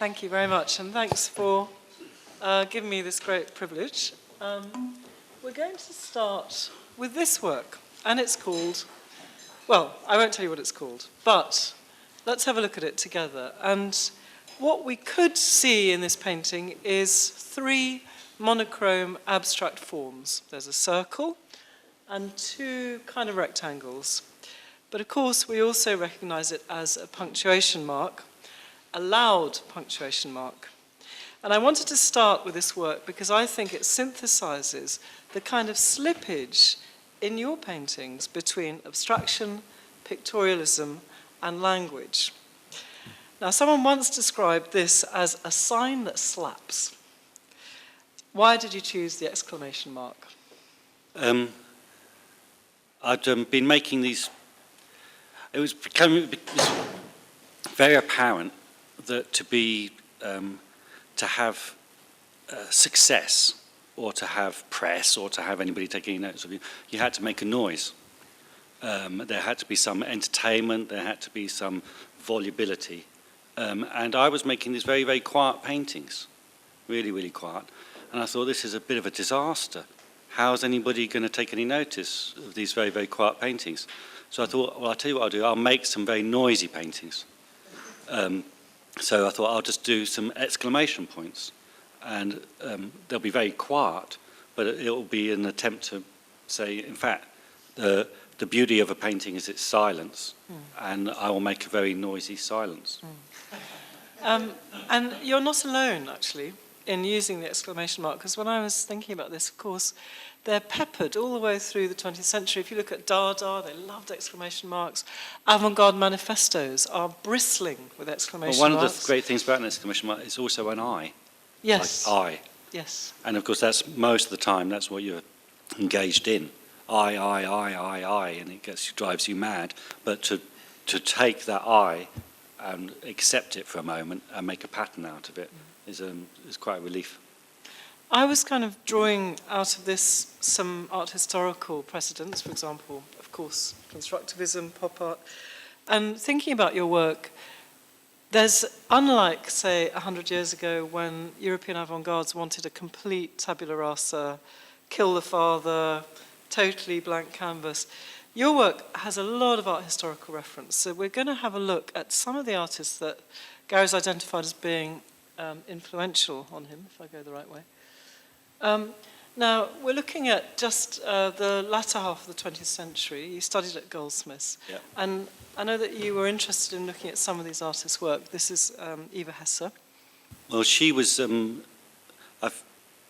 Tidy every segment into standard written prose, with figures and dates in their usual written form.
Thank you very much, and thanks for giving me this great privilege. We're going to start with this work, and it's called, well, I won't tell you what it's called, but let's have a look at it together. And what we could see in this painting is 3 monochrome abstract forms. There's a circle and 2 kind of rectangles. But of course, we also recognize it as a punctuation mark, a loud punctuation mark. And I wanted to start with this work because I think it synthesizes the kind of slippage in your paintings between abstraction, pictorialism, and language. Now, someone once described this as a sign that slaps. Why did you choose the exclamation mark? I'd been making these. It was very apparent that to have success, or to have press, or to have anybody taking notes of you, you had to make a noise. There had to be some entertainment, there had to be some volubility. And I was making these very, very quiet paintings, really, really quiet. And I thought, this is a bit of a disaster. How is anybody going to take any notice of these very, very quiet paintings? So I thought, well, I'll tell you what I'll do. I'll make some very noisy paintings. So I thought I'll just do some exclamation points. And they'll be very quiet, but it'll be an attempt to say, in fact, the beauty of a painting is its silence. And I will make a very noisy silence. And you're not alone, actually, in using the exclamation mark, because when I was thinking about this, of course, they're peppered all the way through the 20th century. If you look at Dada, they loved exclamation marks. Avant-garde manifestos are bristling with exclamation marks. Well, one of the great things about an exclamation mark is also an I. Yes. Like I. Yes. And of course, that's most of the time, that's what you're engaged in. I, and it drives you mad. But to take that I and accept it for a moment and make a pattern out of it is quite a relief. I was kind of drawing out of this some art historical precedents, for example, of course, constructivism, pop art, and thinking about your work, there's, unlike, say, 100 years ago when European avant-gardes wanted a complete tabula rasa, kill the father, totally blank canvas, your work has a lot of art historical reference. So we're going to have a look at some of the artists that Gary's identified as being influential on him, if I go the right way. Now, we're looking at just the latter half of the 20th century. You studied at Goldsmiths. Yeah. And I know that you were interested in looking at some of these artists' work. This is Eva Hesse. Well, she was... I've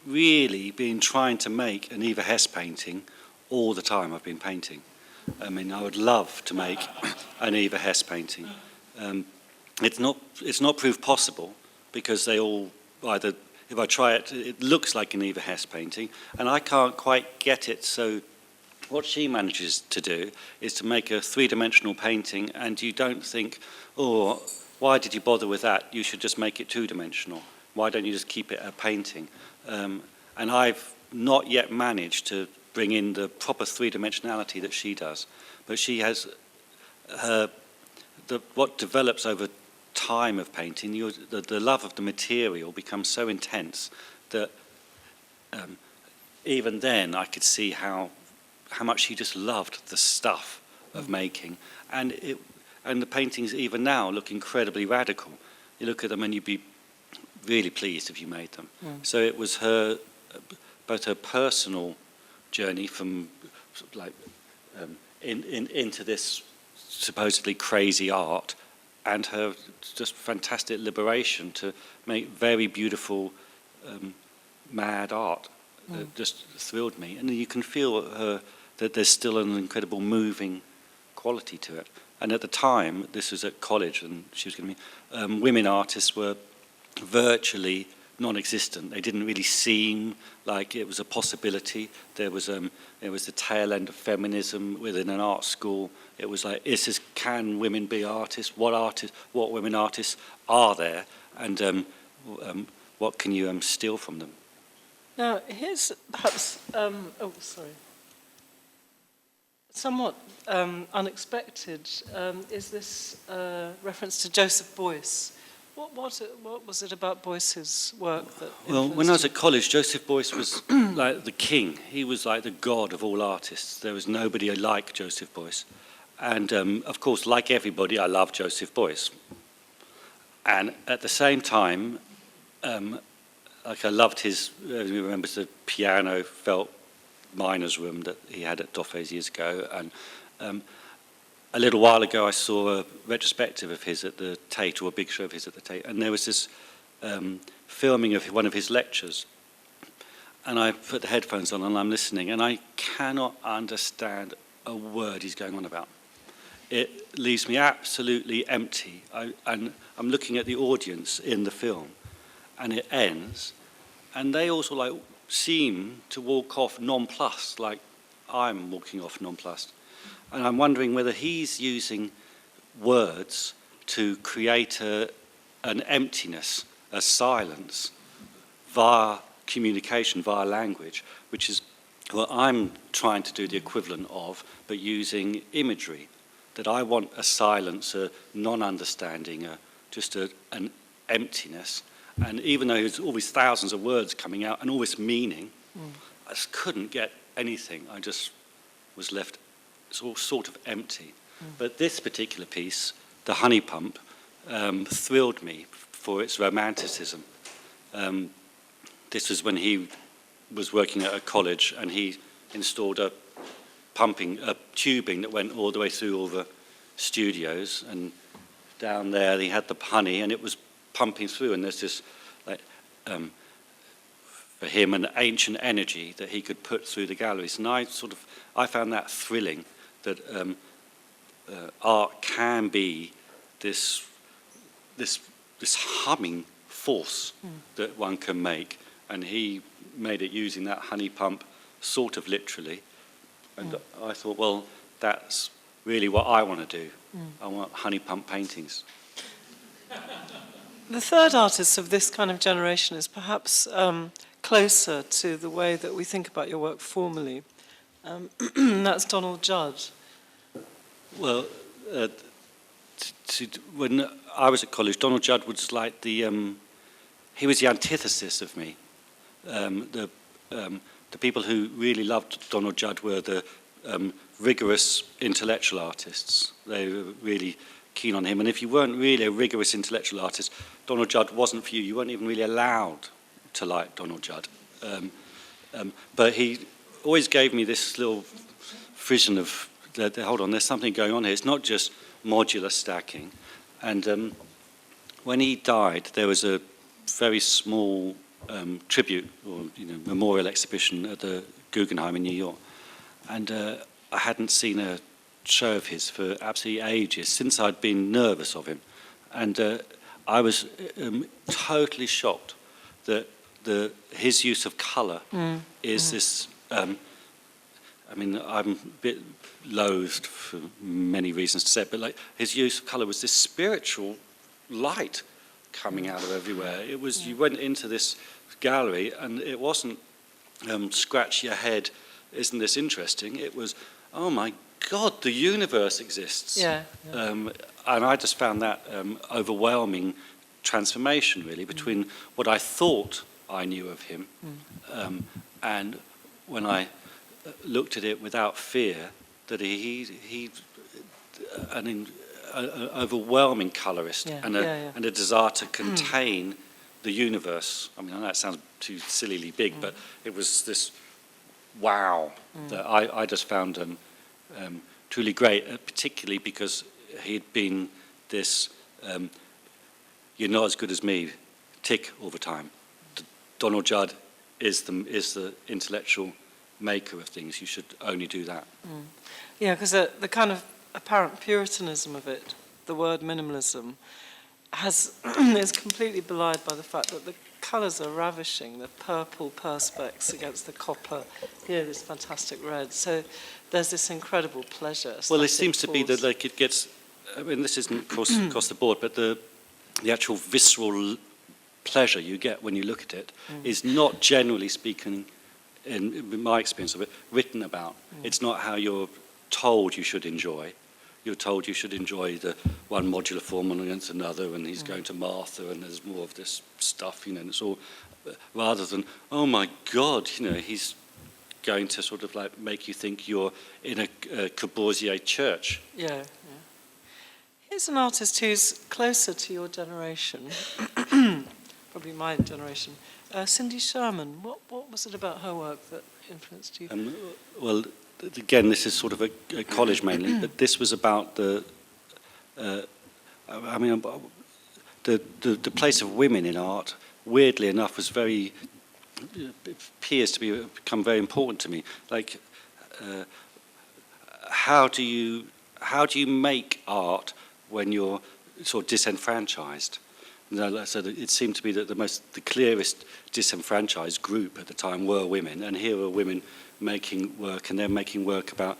really been trying to make an Eva Hesse painting all the time I've been painting. I mean, I would love to make an Eva Hesse painting. It's not proved possible because they all either... If I try it, it looks like an Eva Hesse painting, and I can't quite get it. So what she manages to do is to make a 3-dimensional painting, and you don't think, oh, why did you bother with that? You should just make it 2-dimensional. Why don't you just keep it a painting? And I've not yet managed to bring in the proper 3-dimensionality that she does. But she has what develops over time of painting, the love of the material becomes so intense that even then I could see how much she just loved the stuff of making, and the paintings even now look incredibly radical. You look at them and you'd be really pleased if you made them. So it was both her personal journey from like into this supposedly crazy art, and her just fantastic liberation to make very beautiful, mad art that just thrilled me. And you can feel that there's still an incredible moving quality to it. And at the time, this was at college, and she was going to be, women artists were virtually non-existent. They didn't really seem like it was a possibility. There was the tail end of feminism within an art school. It was like, can women be artists? What women artists are there? And what can you steal from them? Now, here's perhaps, somewhat unexpected, is this reference to Joseph Boyce, What was it about Boyce's work that Well, when I was influenced at college, Joseph Boyce was like the king. He was like the god of all artists. There was nobody like Joseph Boyce. And, of course, like everybody, I love Joseph Boyce. And at the same time, like I loved his, everybody remembers the piano felt miner's room that he had at Doffe's years ago. And a little while ago, I saw a retrospective of his at the Tate, or a big show of his at the Tate. And there was this filming of one of his lectures. And I put the headphones on and I'm listening, and I cannot understand a word he's going on about. It leaves me absolutely empty. And I'm looking at the audience in the film, and it ends, and they also like seem to walk off nonplussed, like I'm walking off nonplussed. And I'm wondering whether he's using words to create an emptiness, a silence, via communication, via language, which is what I'm trying to do the equivalent of, but using imagery. That I want a silence, a non-understanding, just an emptiness. And even though there's always thousands of words coming out and all this meaning, I just couldn't get anything. I just was left sort of empty. But this particular piece, The Honey Pump, thrilled me for its romanticism. This was when he was working at a college, and he installed a tubing that went all the way through all the studios, and down there he had the honey, and it was pumping through, and there's this, like, for him, an ancient energy that he could put through the galleries. And I found that thrilling, that art can be this humming force that one can make, and he made it using that honey pump sort of literally. And I thought, well, that's really what I want to do. I want honey pump paintings. The third artist of this kind of generation is perhaps closer to the way that we think about your work formally. That's Donald Judd. Well, when I was at college, Donald Judd was like he was the antithesis of me. The people who really loved Donald Judd were the rigorous intellectual artists. They were really keen on him. And if you weren't really a rigorous intellectual artist, Donald Judd wasn't for you. You weren't even really allowed to like Donald Judd. But he always gave me this little vision of, hold on, there's something going on here. It's not just modular stacking. And when he died, there was a very small tribute or memorial exhibition at the Guggenheim in New York, and I hadn't seen a show of his for absolutely ages, since I'd been nervous of him, and I was totally shocked that his use of colour is this. I mean, I'm a bit loathed for many reasons to say it, but like his use of colour was this spiritual light coming out of everywhere. It was, you went into this gallery and it wasn't scratch your head, isn't this interesting? It was, oh my God, the universe exists. Yeah. And I just found that overwhelming transformation, really, between what I thought I knew of him and when I looked at it without fear, that he an overwhelming colorist and a desire to contain the universe. I mean, I know it sounds too sillily big, but it was this wow that I just found truly great, particularly because he'd been this you're not as good as me tick all the time. Donald Judd is the intellectual maker of things. You should only do that. Yeah, because the kind of apparent puritanism of it, the word minimalism, is completely belied by the fact that the colours are ravishing. The purple perspex against the copper. Here, this fantastic red. So there's this incredible pleasure. Well, it seems to be that like it gets. I mean, this isn't across the board, but the actual visceral pleasure you get when you look at it is not, generally speaking, in my experience of it, written about. It's not how you're told you should enjoy. you're told you should enjoy the one modular form against another, and he's going to Martha, and there's more of this stuff, and it's all, rather than, oh my God, he's going to sort of like make you think you're in a Corbusier church. Yeah. Here's an artist who's closer to your generation, probably my generation, Cindy Sherman. What was it about her work that influenced you? Well, again, this is sort of a college mainly, but this was about the place of women in art. Weirdly enough, was very appears to become very important to me. Like, how do you make art when you're sort of disenfranchised? So it seemed to be that the clearest disenfranchised group at the time were women, and here were women making work, and they're making work about,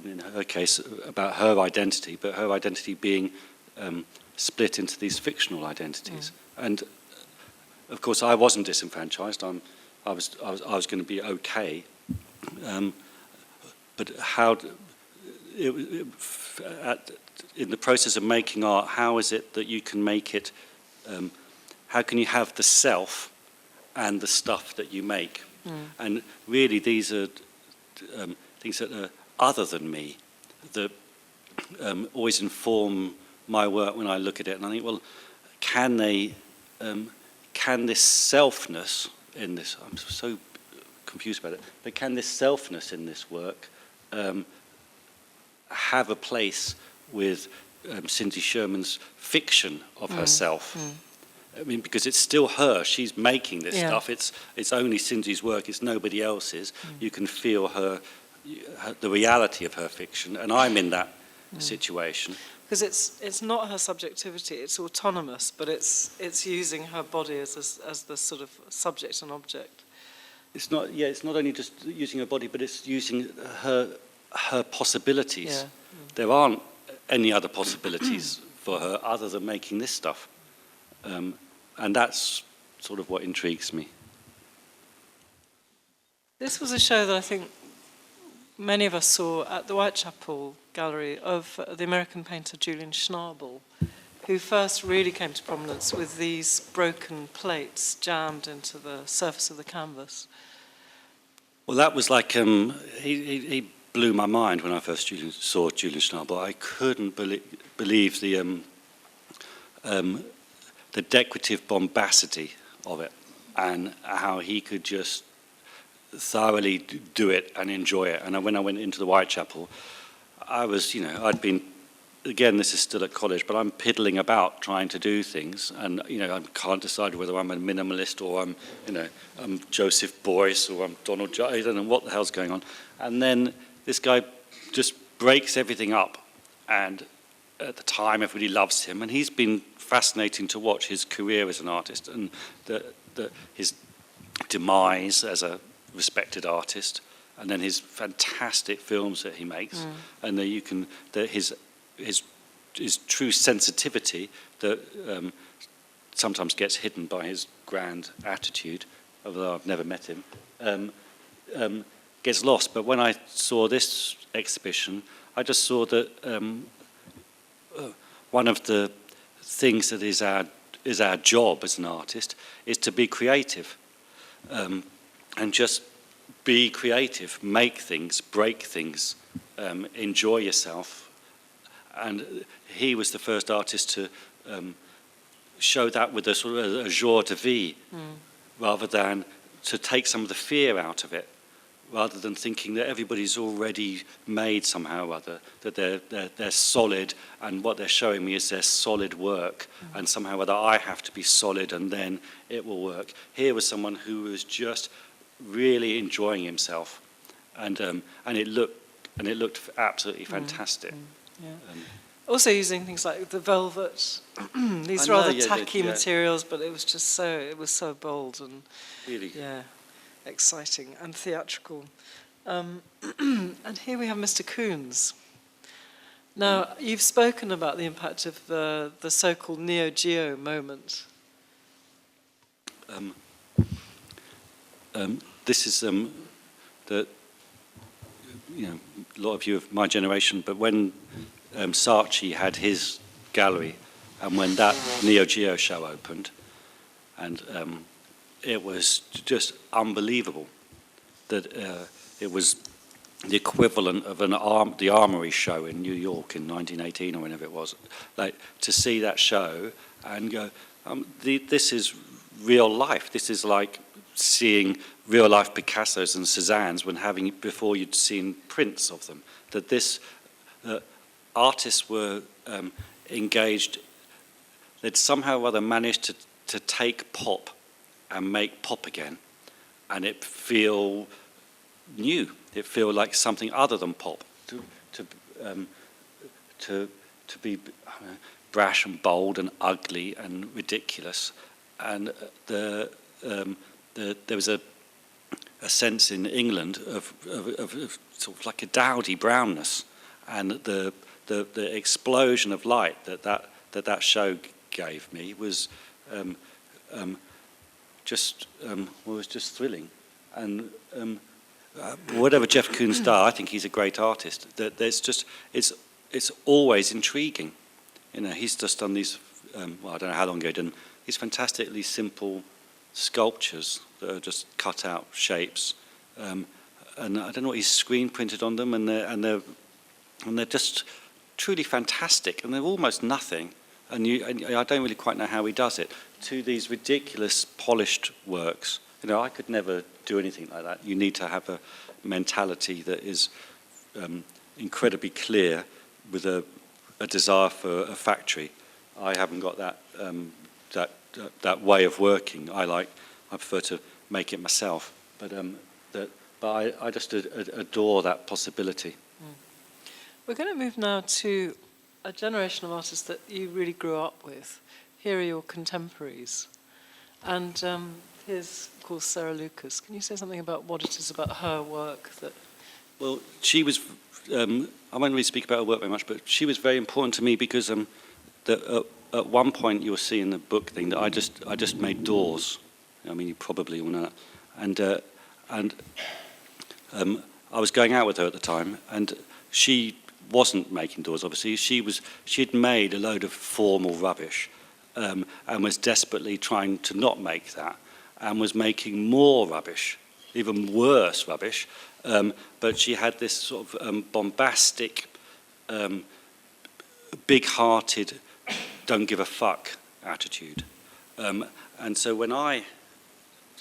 in her case, about her identity, but her identity being split into these fictional identities. And of course, I wasn't disenfranchised. I was going to be okay, but in the process of making art, how is it that you can make it? How can you have the self and the stuff that you make? And really, these are things that are other than me, that always inform my work when I look at it. And I think, well, can this selfness in this? I'm so confused about it. But can this selfness in this work have a place with Cindy Sherman's fiction of herself? I mean, because it's still her. She's making this stuff. It's only Cindy's work. It's nobody else's. You can feel the reality of her fiction, and I'm in that situation. Because it's not her subjectivity. It's autonomous, but it's using her body as the sort of subject and object. It's not. Yeah, it's not only just using her body, but it's using her possibilities. There aren't any other possibilities for her other than making this stuff. And that's sort of what intrigues me. This was a show that I think many of us saw at the Whitechapel Gallery of the American painter Julian Schnabel, who first really came to prominence with these broken plates jammed into the surface of the canvas. Well, that was like, he blew my mind when I first saw Julian Schnabel. I couldn't believe the decorative bombacity of it, and how he could just thoroughly do it and enjoy it. And when I went into the Whitechapel, I was, I'd been, again, this is still at college, but I'm piddling about trying to do things, and I can't decide whether I'm a minimalist or I'm Joseph Boyce or I'm Donald Judd. I don't know what the hell's going on. And then this guy just breaks everything up, and at the time everybody loves him, and he's been fascinating to watch his career as an artist, and his demise as a respected artist, and then his fantastic films that he makes, and his true sensitivity that sometimes gets hidden by his grand attitude, although I've never met him, gets lost. But when I saw this exhibition, I just saw that one of the things that is our job as an artist is to be creative, and just be creative, make things, break things, enjoy yourself. And he was the first artist to show that with a sort of a joie de vivre, rather than to take some of the fear out of it, rather than thinking that everybody's already made somehow or other, that they're solid, and what they're showing me is their solid work, and somehow or other I have to be solid and then it will work. Here was someone who was just really enjoying himself, and it looked absolutely fantastic. Also using things like the velvet, these rather tacky materials, but it was so bold and really exciting and theatrical. And here we have Mr. Koons. Now, you've spoken about the impact of the so-called Neo Geo moment. This is a lot of you of my generation, but when Saatchi had his gallery, and when that Neo Geo show opened, and it was just unbelievable that it was the equivalent of the Armory show in New York in 1918 or whenever it was. Like, to see that show and go, this is real life. This is like seeing real life Picassos and Cézannes before you'd seen prints of them. That artists were engaged. They'd somehow or other managed to take pop and make pop again, and it feel new. It feel like something other than pop. To be brash and bold and ugly and ridiculous, and there was a sense in England of sort of like a dowdy brownness, and the explosion of light that show gave me was just thrilling. And whatever Jeff Koons does, I think he's a great artist. That it's always intriguing. You know, he's just done these. I don't know how long ago he'd done these fantastically simple sculptures that are just cut out shapes, and I don't know what he's screen printed on them, and they're just truly fantastic, and they're almost nothing. And I don't really quite know how he does it. To these ridiculous polished works, you know, I could never do anything like that. You need to have a mentality that is incredibly clear, with a desire for a factory. I haven't got that way of working. I prefer to make it myself. But I just adore that possibility. We're going to move now to a generation of artists that you really grew up with. Here are your contemporaries. And here's, of course, Sarah Lucas. Can you say something about what it is about her work that... Well, she was... I won't really speak about her work very much, but she was very important to me because at one point you'll see in the book thing that I just made doors. I mean, you probably all know that. And I was going out with her at the time, and she wasn't making doors, obviously. She'd made a load of formal rubbish, and was desperately trying to not make that, and was making more rubbish, even worse rubbish. But she had this sort of bombastic, big-hearted, don't give a fuck attitude. And so when I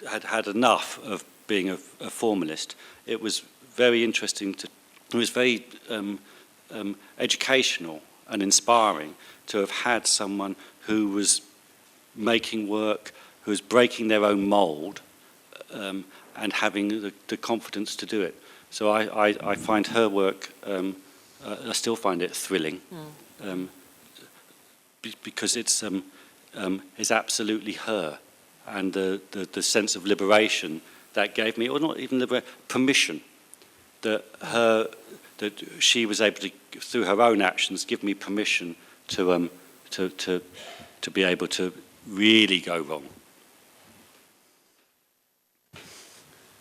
had enough of being a formalist, it was very interesting it was very educational and inspiring to have had someone who was making work, who was breaking their own mould, and having the confidence to do it. So I find her work, I still find it thrilling, because it's absolutely her, and the sense of liberation that gave me, or not even permission, that she was able to, through her own actions, give me permission to be able to really go wrong.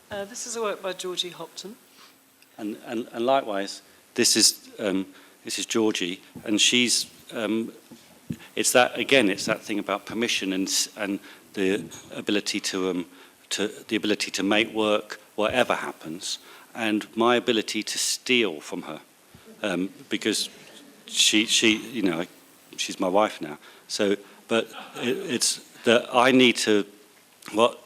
This is a work by Georgie Hume. And likewise, this is Georgie, and she's it's that thing about permission and the ability to make work whatever happens, and my ability to steal from her, because she you know, she's my wife now. So, but it's that I need to. What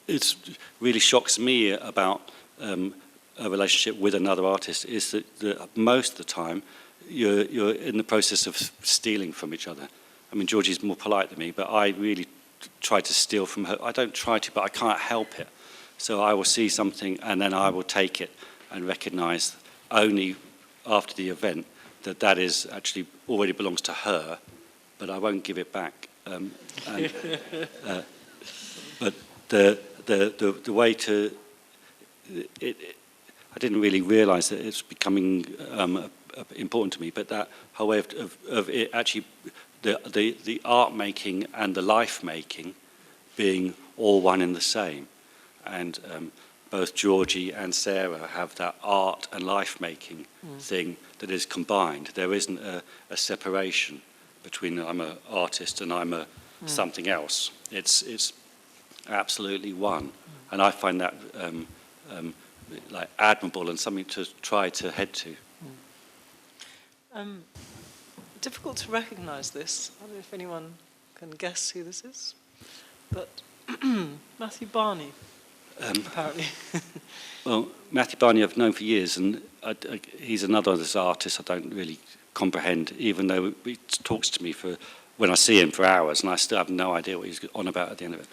it really shocks me about a relationship with another artist is that most of the time you're in the process of stealing from each other. I mean, Georgie's more polite than me, but I really try to steal from her. I don't try to, but I can't help it. So I will see something and then I will take it and recognise only after the event that is actually already belongs to her, but I won't give it back. But the way to it, I didn't really realise that it's becoming important to me. But that whole way of it actually, the art making and the life making being all one and the same, and both Georgie and Sarah have that art and life-making thing that is combined. There isn't a separation between I'm an artist and I'm a something else. It's absolutely one, and I find that like admirable and something to try to head to. Difficult to recognise this. I don't know if anyone can guess who this is, but Matthew Barney, apparently. Well, Matthew Barney I've known for years, and he's another of those artists I don't really comprehend, even though he talks to me when I see him for hours, and I still have no idea what he's on about at the end of it.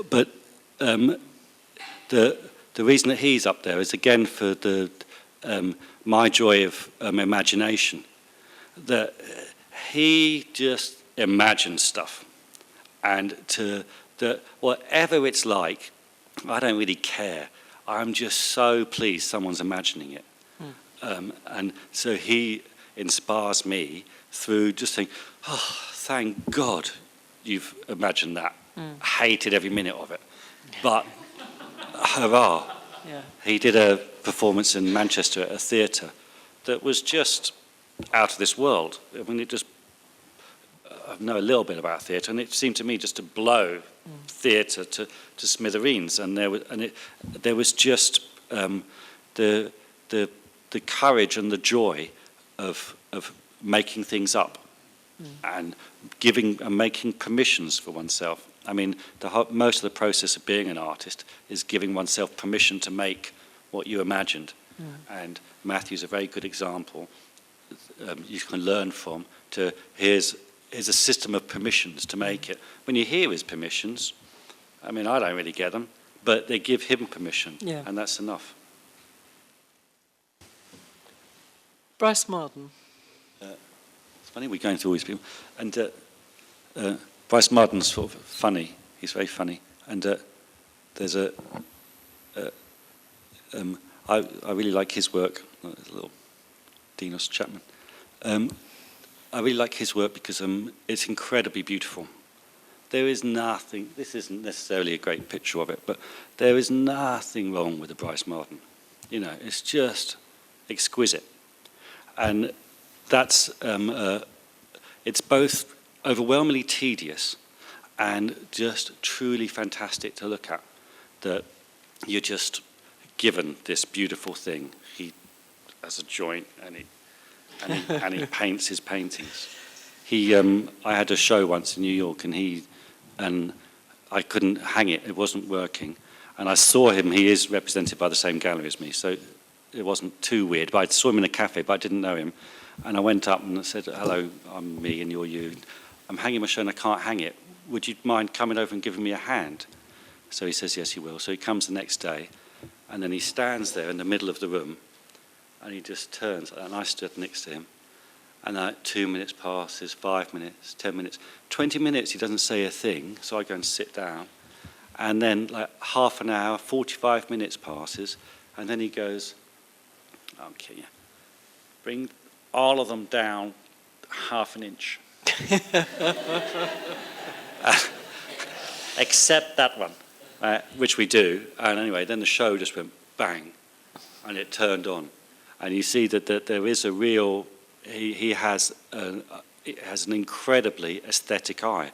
But the reason that he's up there is again for my joy of imagination, that he just imagines stuff, and that whatever it's like, I don't really care. I'm just so pleased someone's imagining it. And so he inspires me through just saying, oh, thank God you've imagined that. I hated every minute of it. But hurrah. Yeah. He did a performance in Manchester at a theatre that was just out of this world. I mean, I know a little bit about theatre, and it seemed to me just to blow theatre to smithereens. And there was just the courage and the joy of making things up and making permissions for oneself. I mean, most of the process of being an artist is giving oneself permission to make what you imagined. And Matthew's a very good example you can learn from. Here's a system of permissions to make it. When you hear his permissions, I mean, I don't really get them, but they give him permission, and that's enough. Brice Marden. It's funny we're going through all these people. And Brice Marden's sort of funny. He's very funny. And there's I really like his work. There's a little Dinos Chapman. I really like his work because it's incredibly beautiful. There is nothing, this isn't necessarily a great picture of it, but there is nothing wrong with the Brice Marden. You know, it's just exquisite. And that's, it's both overwhelmingly tedious and just truly fantastic to look at, that you're just given this beautiful thing. He has a joint and he paints his paintings. I had a show once in New York, and I couldn't hang it. It wasn't working. And I saw him. He is represented by the same gallery as me, so it wasn't too weird. But I saw him in a cafe, but I didn't know him. And I went up and I said, hello, I'm me and you're you. I'm hanging my show and I can't hang it. Would you mind coming over and giving me a hand? So he says, yes, he will. So he comes the next day, and then he stands there in the middle of the room, and he just turns, and I stood next to him. And 2 minutes passes, 5 minutes, 10 minutes, 20 minutes, he doesn't say a thing, so I go and sit down. And then like half an hour, 45 minutes passes, and then he goes, okay, bring all of them down half an inch. Except that one, which we do. And anyway, then the show just went bang, and it turned on. And you see that there is a real, he has an incredibly aesthetic eye.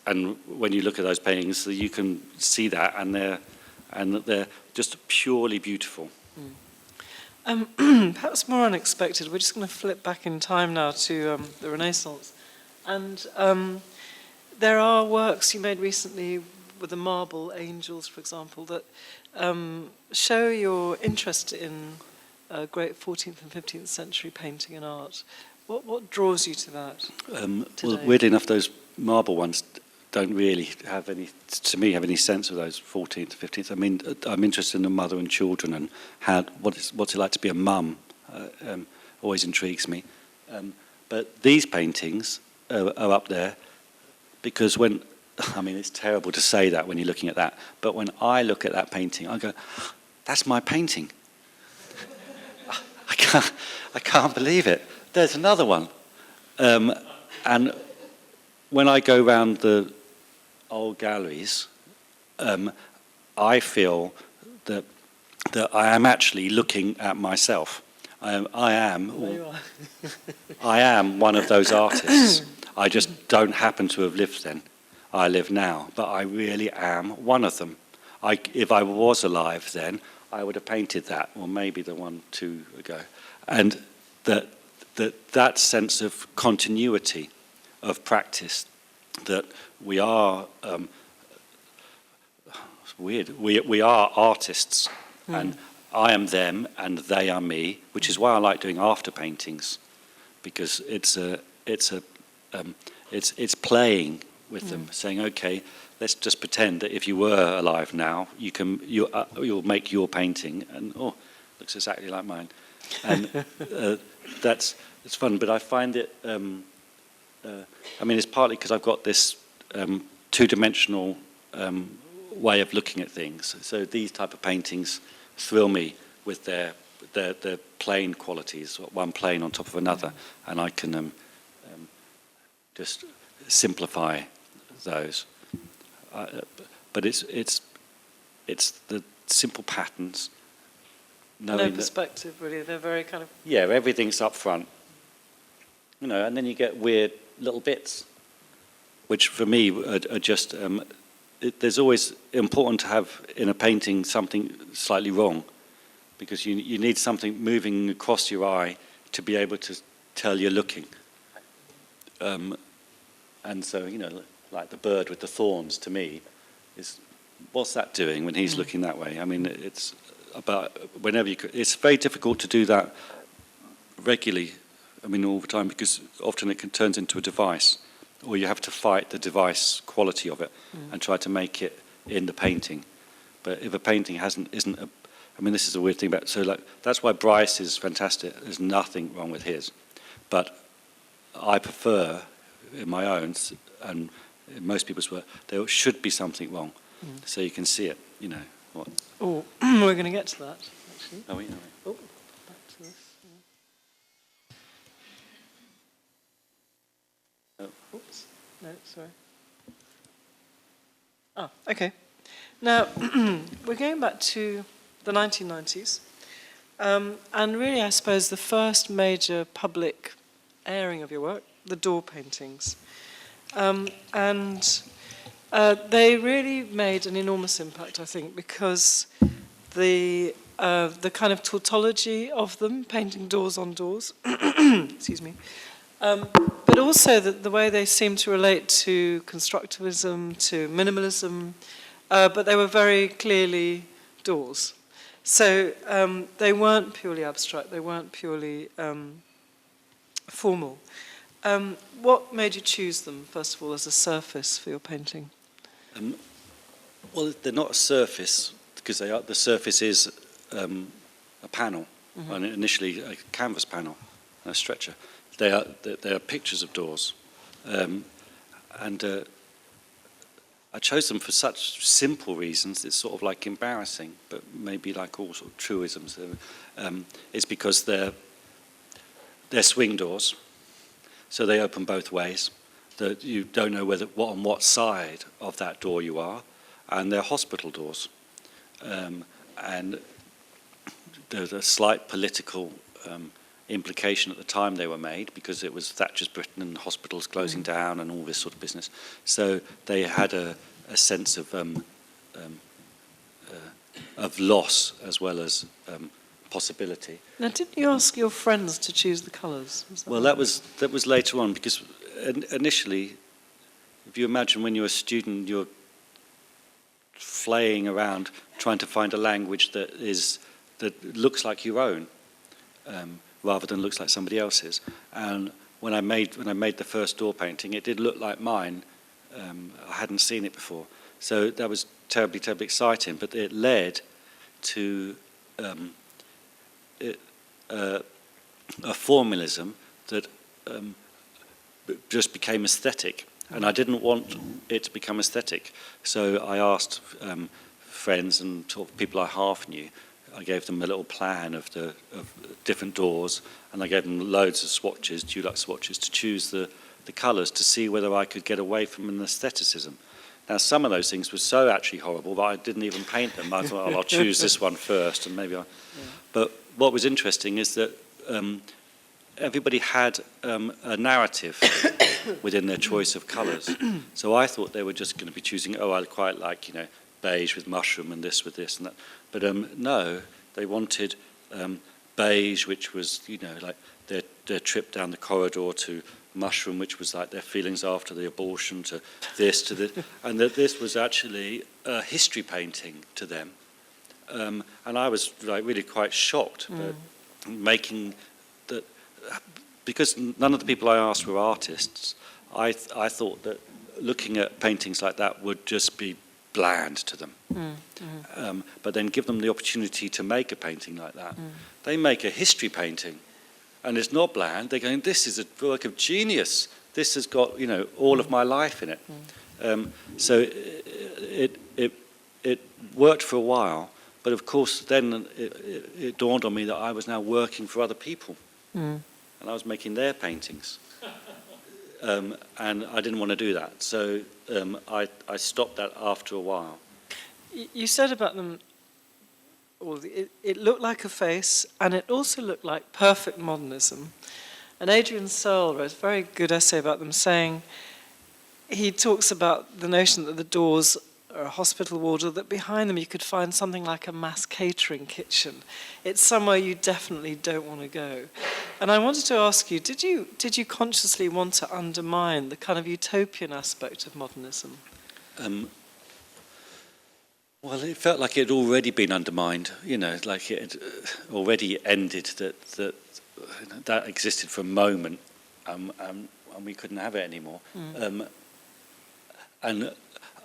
And when you look at those paintings, you can see that, and they're just purely beautiful. Perhaps more unexpected, we're just going to flip back in time now to the Renaissance. And there are works you made recently with the marble angels, for example, that show your interest in great 14th and 15th century painting and art. What draws you to that? Well, weirdly enough, those marble ones don't really have any sense of those 14th to 15th. I mean, I'm interested in the mother and children and what's it like to be a mum. Always intrigues me. But these paintings are up there because it's terrible to say that when you're looking at that, but when I look at that painting, I go, that's my painting. I can't believe it. There's another one. And when I go round the old galleries, I feel that I am actually looking at myself. I am There you are. I am one of those artists. I just don't happen to have lived then. I live now, but I really am one of them. If I was alive then, I would have painted that, or maybe the one, two ago. And that sense of continuity of practice, that we are, it's weird, we are artists, and I am them and they are me, which is why I like doing after paintings, because it's playing with them, saying, okay, let's just pretend that if you were alive now, you'll make your painting, and looks exactly like mine, and it's fun. But I find it, it's partly because I've got this two-dimensional way of looking at things. So these type of paintings thrill me with their plane qualities, one plane on top of another, and I can just simplify those. But it's the simple patterns. No perspective, really. They're very kind of... Yeah, everything's up front. And then you get weird little bits, which for me are just... there's always important to have in a painting something slightly wrong, because you need something moving across your eye to be able to tell you're looking. And so, like the bird with the thorns, to me, is what's that doing when he's looking that way? I mean, it's about whenever you could. It's very difficult to do that regularly, all the time, because often it turns into a device, or you have to fight the device quality of it and try to make it in the painting. But if a painting isn't a... this is a weird thing about... So, that's why Brice is fantastic. There's nothing wrong with his. But I prefer, in my own, and in most people's work, there should be something wrong, so you can see it, what. Oh, we're going to get to that, actually. Oh, we know. Oh, back to this. Oh. Oops. No, sorry. Okay. Now, we're going back to the 1990s, and really, I suppose, the first major public airing of your work, the door paintings. They really made an enormous impact, I think, because the kind of tautology of them, painting doors on doors, excuse me, but also the way they seem to relate to constructivism, to minimalism, but they were very clearly doors. So they weren't purely abstract, they weren't purely formal. What made you choose them, first of all, as a surface for your painting? Well, they're not a surface, because the surface is a panel, and initially a canvas panel, and a stretcher. They are pictures of doors, and I chose them for such simple reasons. It's sort of like embarrassing, but maybe like all sort of truisms. It's because they're swing doors, so they open both ways. That you don't know on what side of that door you are, and they're hospital doors, and there's a slight political implication at the time they were made, because it was Thatcher's Britain and hospitals closing down and all this sort of business. So they had a sense of loss as well as possibility. Now, didn't you ask your friends to choose the colours? Well, that was later on, because initially, if you imagine when you're a student, you're flaying around trying to find a language that looks like your own, rather than looks like somebody else's. And when I made the first door painting, it did look like mine. I hadn't seen it before, so that was terribly, terribly exciting. But it led to a formalism that just became aesthetic, and I didn't want it to become aesthetic. So I asked friends and sort of people I half knew. I gave them a little plan of different doors, and I gave them loads of swatches, Dulux swatches, to choose the colours, to see whether I could get away from an aestheticism. Now, some of those things were so actually horrible that I didn't even paint them. I thought, I'll choose this one first, and maybe I'll... Yeah. But what was interesting is that everybody had a narrative within their choice of colours. So I thought they were just going to be choosing, I quite like, beige with mushroom and this with this and that. But no, they wanted beige, which was, like their trip down the corridor, to mushroom, which was like their feelings after the abortion, to this, and that this was actually a history painting to them. And I was like really quite shocked, making that, because none of the people I asked were artists. I thought that looking at paintings like that would just be bland to them. But then give them the opportunity to make a painting like that. They make a history painting, and it's not bland. They're going, this is a work of genius. This has got, all of my life in it. So it worked for a while, but of course then it dawned on me that I was now working for other people, and I was making their paintings. And I didn't want to do that, so I stopped that after a while. You said about them, it looked like a face, and it also looked like perfect modernism. And Adrian Searle wrote a very good essay about them, saying he talks about the notion that the doors are a hospital ward, or that behind them you could find something like a mass catering kitchen. It's somewhere you definitely don't want to go. And I wanted to ask you, did you consciously want to undermine the kind of utopian aspect of modernism? Well, it felt like it had already been undermined, like it had already ended, that existed for a moment, and we couldn't have it anymore. And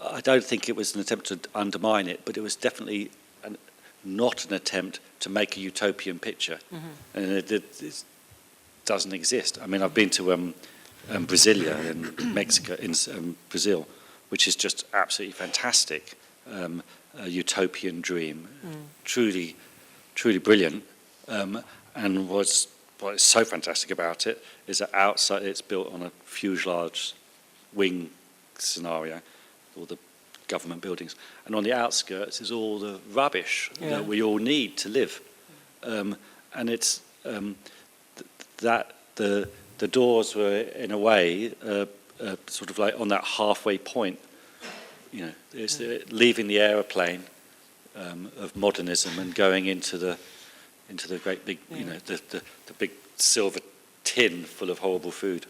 I don't think it was an attempt to undermine it, but it was definitely not an attempt to make a utopian picture. And it doesn't exist. I mean, I've been to Brasilia in Mexico, in Brazil, which is just absolutely fantastic. A utopian dream, truly brilliant. And what is so fantastic about it is that outside it's built on a fuselage wing scenario, all the government buildings, and on the outskirts is all the rubbish that we all need to live. And it's that the doors were in a way sort of like on that halfway point. It's leaving the aeroplane of modernism and going into the great big, the big silver tin full of horrible food.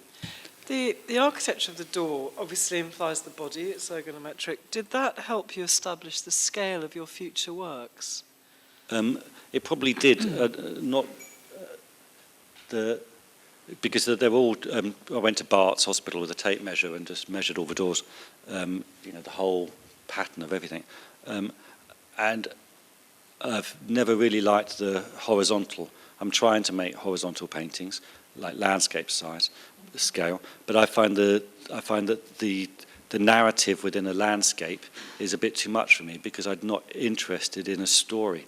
The architecture of the door obviously implies the body, it's ergonometric. Did that help you establish the scale of your future works? It probably did, because they're all. I went to Bart's Hospital with a tape measure and just measured all the doors, the whole pattern of everything. And I've never really liked the horizontal. I'm trying to make horizontal paintings, like landscape size, scale. But I find that the narrative within a landscape is a bit too much for me, because I'm not interested in a story.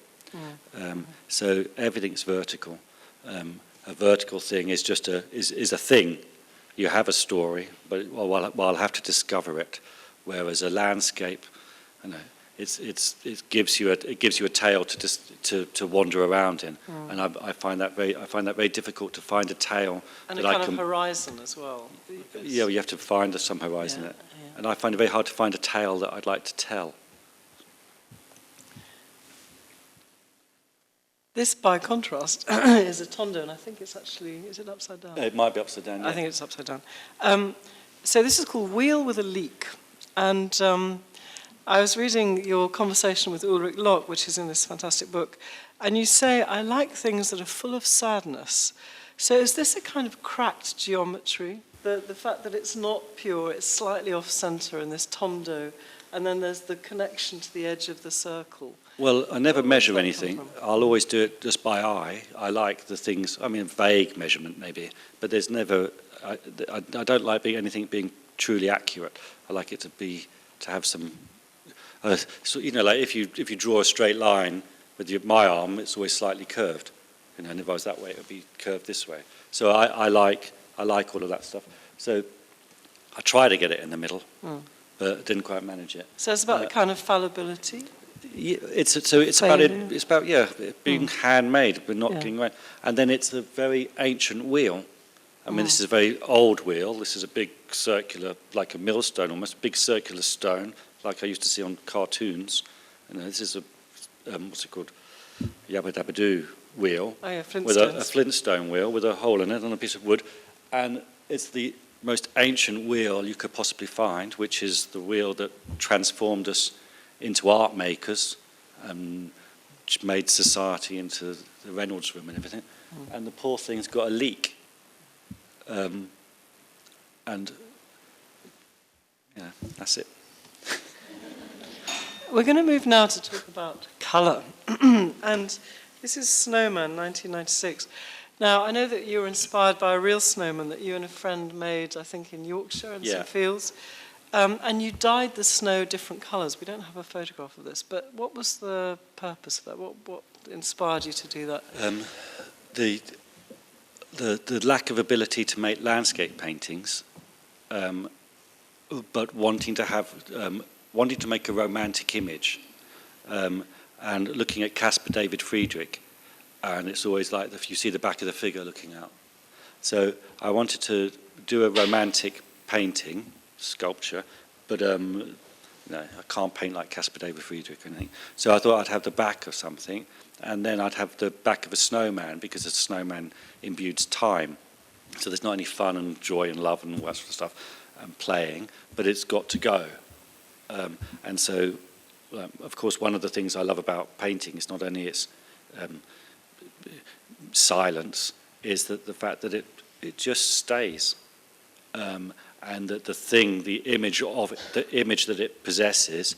So everything's vertical. A vertical thing is just a thing. You have a story, but I'll have to discover it. Whereas a landscape, it gives you a tale to wander around in, and I find that very difficult to find a tale. And a kind of horizon as well. Yeah, you have to find some horizon in it, and I find it very hard to find a tale that I'd like to tell. This, by contrast, is a tondo, and I think it's actually, is it upside down? It might be upside down, yeah. I think it's upside down. So this is called Wheel with a Leak. And I was reading your conversation with Ulrich Locke, which is in this fantastic book, and you say, I like things that are full of sadness. So is this a kind of cracked geometry? The fact that it's not pure, it's slightly off-centre in this tondo, and then there's the connection to the edge of the circle. Well, I never measure anything. I'll always do it just by eye. I like the things, vague measurement maybe, but there's never, I don't like anything being truly accurate. I like it to have some, like if you draw a straight line with my arm, it's always slightly curved. And if I was that way, it would be curved this way. So I like all of that stuff. So I try to get it in the middle, but didn't quite manage it. So it's about the kind of fallibility. Yeah, it's about it. It's about it being handmade, but not getting right. And then it's a very ancient wheel. I mean, this is a very old wheel. This is a big circular, like a millstone, almost big circular stone, like I used to see on cartoons. And this is a what's it called, Yabba Dabba Doo wheel, with a flintstone wheel with a hole in it on a piece of wood, and it's the most ancient wheel you could possibly find, which is the wheel that transformed us into art makers, which made society into the Reynolds room and everything. And the poor thing's got a leak. And that's it. We're going to move now to talk about colour. And this is Snowman, 1996. Now, I know that you were inspired by a real snowman that you and a friend made, I think, in Yorkshire in some fields. And you dyed the snow different colours. We don't have a photograph of this, but what was the purpose of that? What inspired you to do that? The lack of ability to make landscape paintings, but wanting to make a romantic image, and looking at Caspar David Friedrich, and it's always like if you see the back of the figure looking out. So I wanted to do a romantic painting, sculpture, but I can't paint like Caspar David Friedrich or anything. So I thought I'd have the back of something, and then I'd have the back of a snowman, because a snowman imbues time. So there's not any fun and joy and love and all that sort of stuff playing, but it's got to go. And so, of course, one of the things I love about painting is not only its silence, is that the fact that it just stays. And that the image that it possesses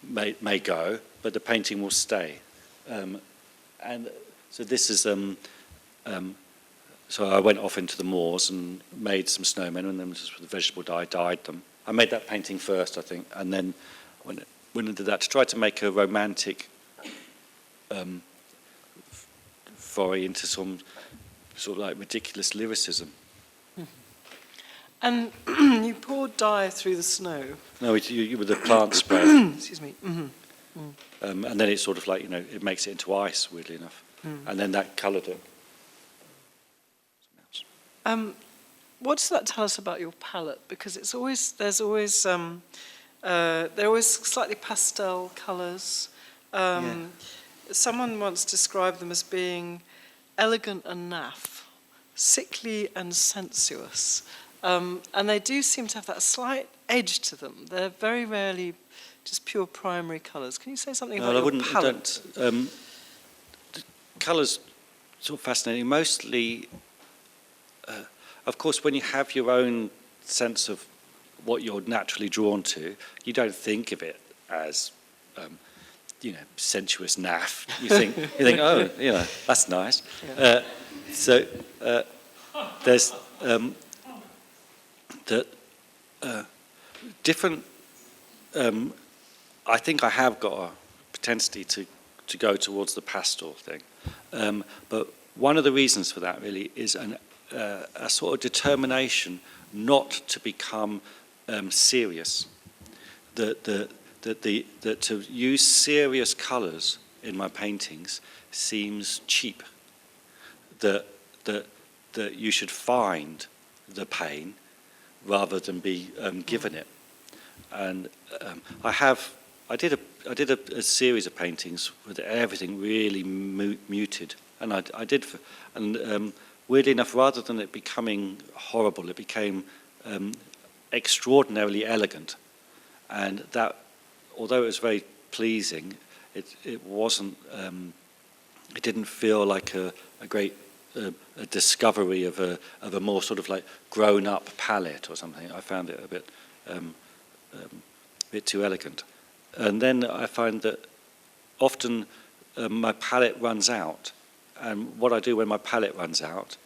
may go, but the painting will stay. And so this is so I went off into the moors and made some snowmen, and then just with the vegetable dye dyed them. I made that painting first, I think, and then when I did that, to try to make a romantic foray into some sort of like ridiculous lyricism. And you poured dye through the snow. No, with the plant spray. Excuse me. And then it's sort of like, it makes it into ice, weirdly enough. And then that coloured it. What does that tell us about your palette? Because they're always slightly pastel colours. Someone once described them as being elegant and naff, sickly and sensuous. And they do seem to have that slight edge to them. They're very rarely just pure primary colours. Can you say something about your palette? The colours sort of fascinating. Mostly, of course, when you have your own sense of what you're naturally drawn to, you don't think of it as, sensuous naff. You think, oh, that's nice. Yeah. There's different. I think I have got a propensity to go towards the pastel thing, but one of the reasons for that really is a sort of determination not to become serious. That to use serious colours in my paintings seems cheap. That you should find the pain rather than be given it. And I did a series of paintings with everything really muted, and I did, and weirdly enough, rather than it becoming horrible, it became extraordinarily elegant, and that, although it was very pleasing, it wasn't. It didn't feel like a great a discovery of a more sort of like grown-up palette or something. I found it a bit too elegant. And then I find that often my palette runs out. And what I do when my palette runs out,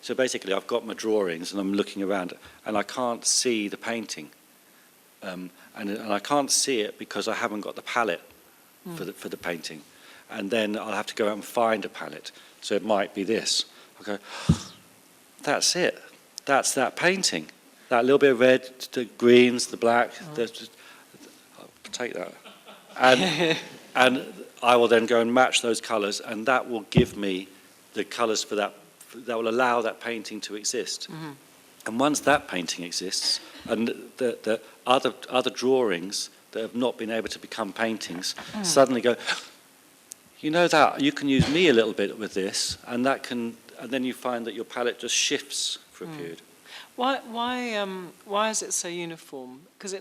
so basically I've got my drawings and I'm looking around and I can't see the painting. And I can't see it because I haven't got the palette for the painting. And then I'll have to go out and find a palette. So it might be this. I'll go, that's it. That's that painting. that little bit of red, the greens, the black, I'll take that. And I will then go and match those colours, and that will give me the colours for that will allow that painting to exist. Mm-hmm. And once that painting exists, and the other drawings that have not been able to become paintings suddenly go, you know that, you can use me a little bit with this, and then you find that your palette just shifts for a period. Why is it so uniform? Because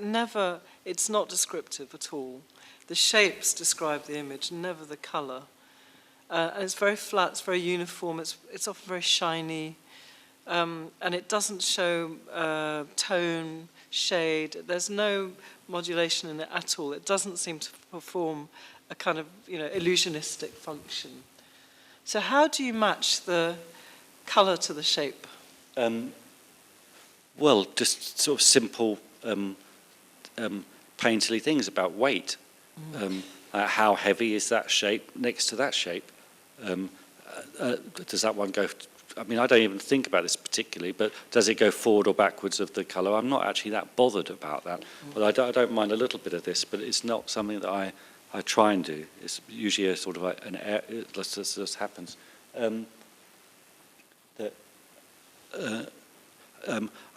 it's not descriptive at all. The shapes describe the image, never the colour. And it's very flat, it's very uniform, it's often very shiny, and it doesn't show tone, shade. There's no modulation in it at all. It doesn't seem to perform a kind of illusionistic function. So how do you match the colour to the shape? Well, just sort of simple painterly things about weight. How heavy is that shape next to that shape? Does that one go... I mean, I don't even think about this particularly, but does it go forward or backwards of the colour? I'm not actually that bothered about that. But I don't mind a little bit of this, but it's not something that I try and do. It's usually a sort of it just happens. I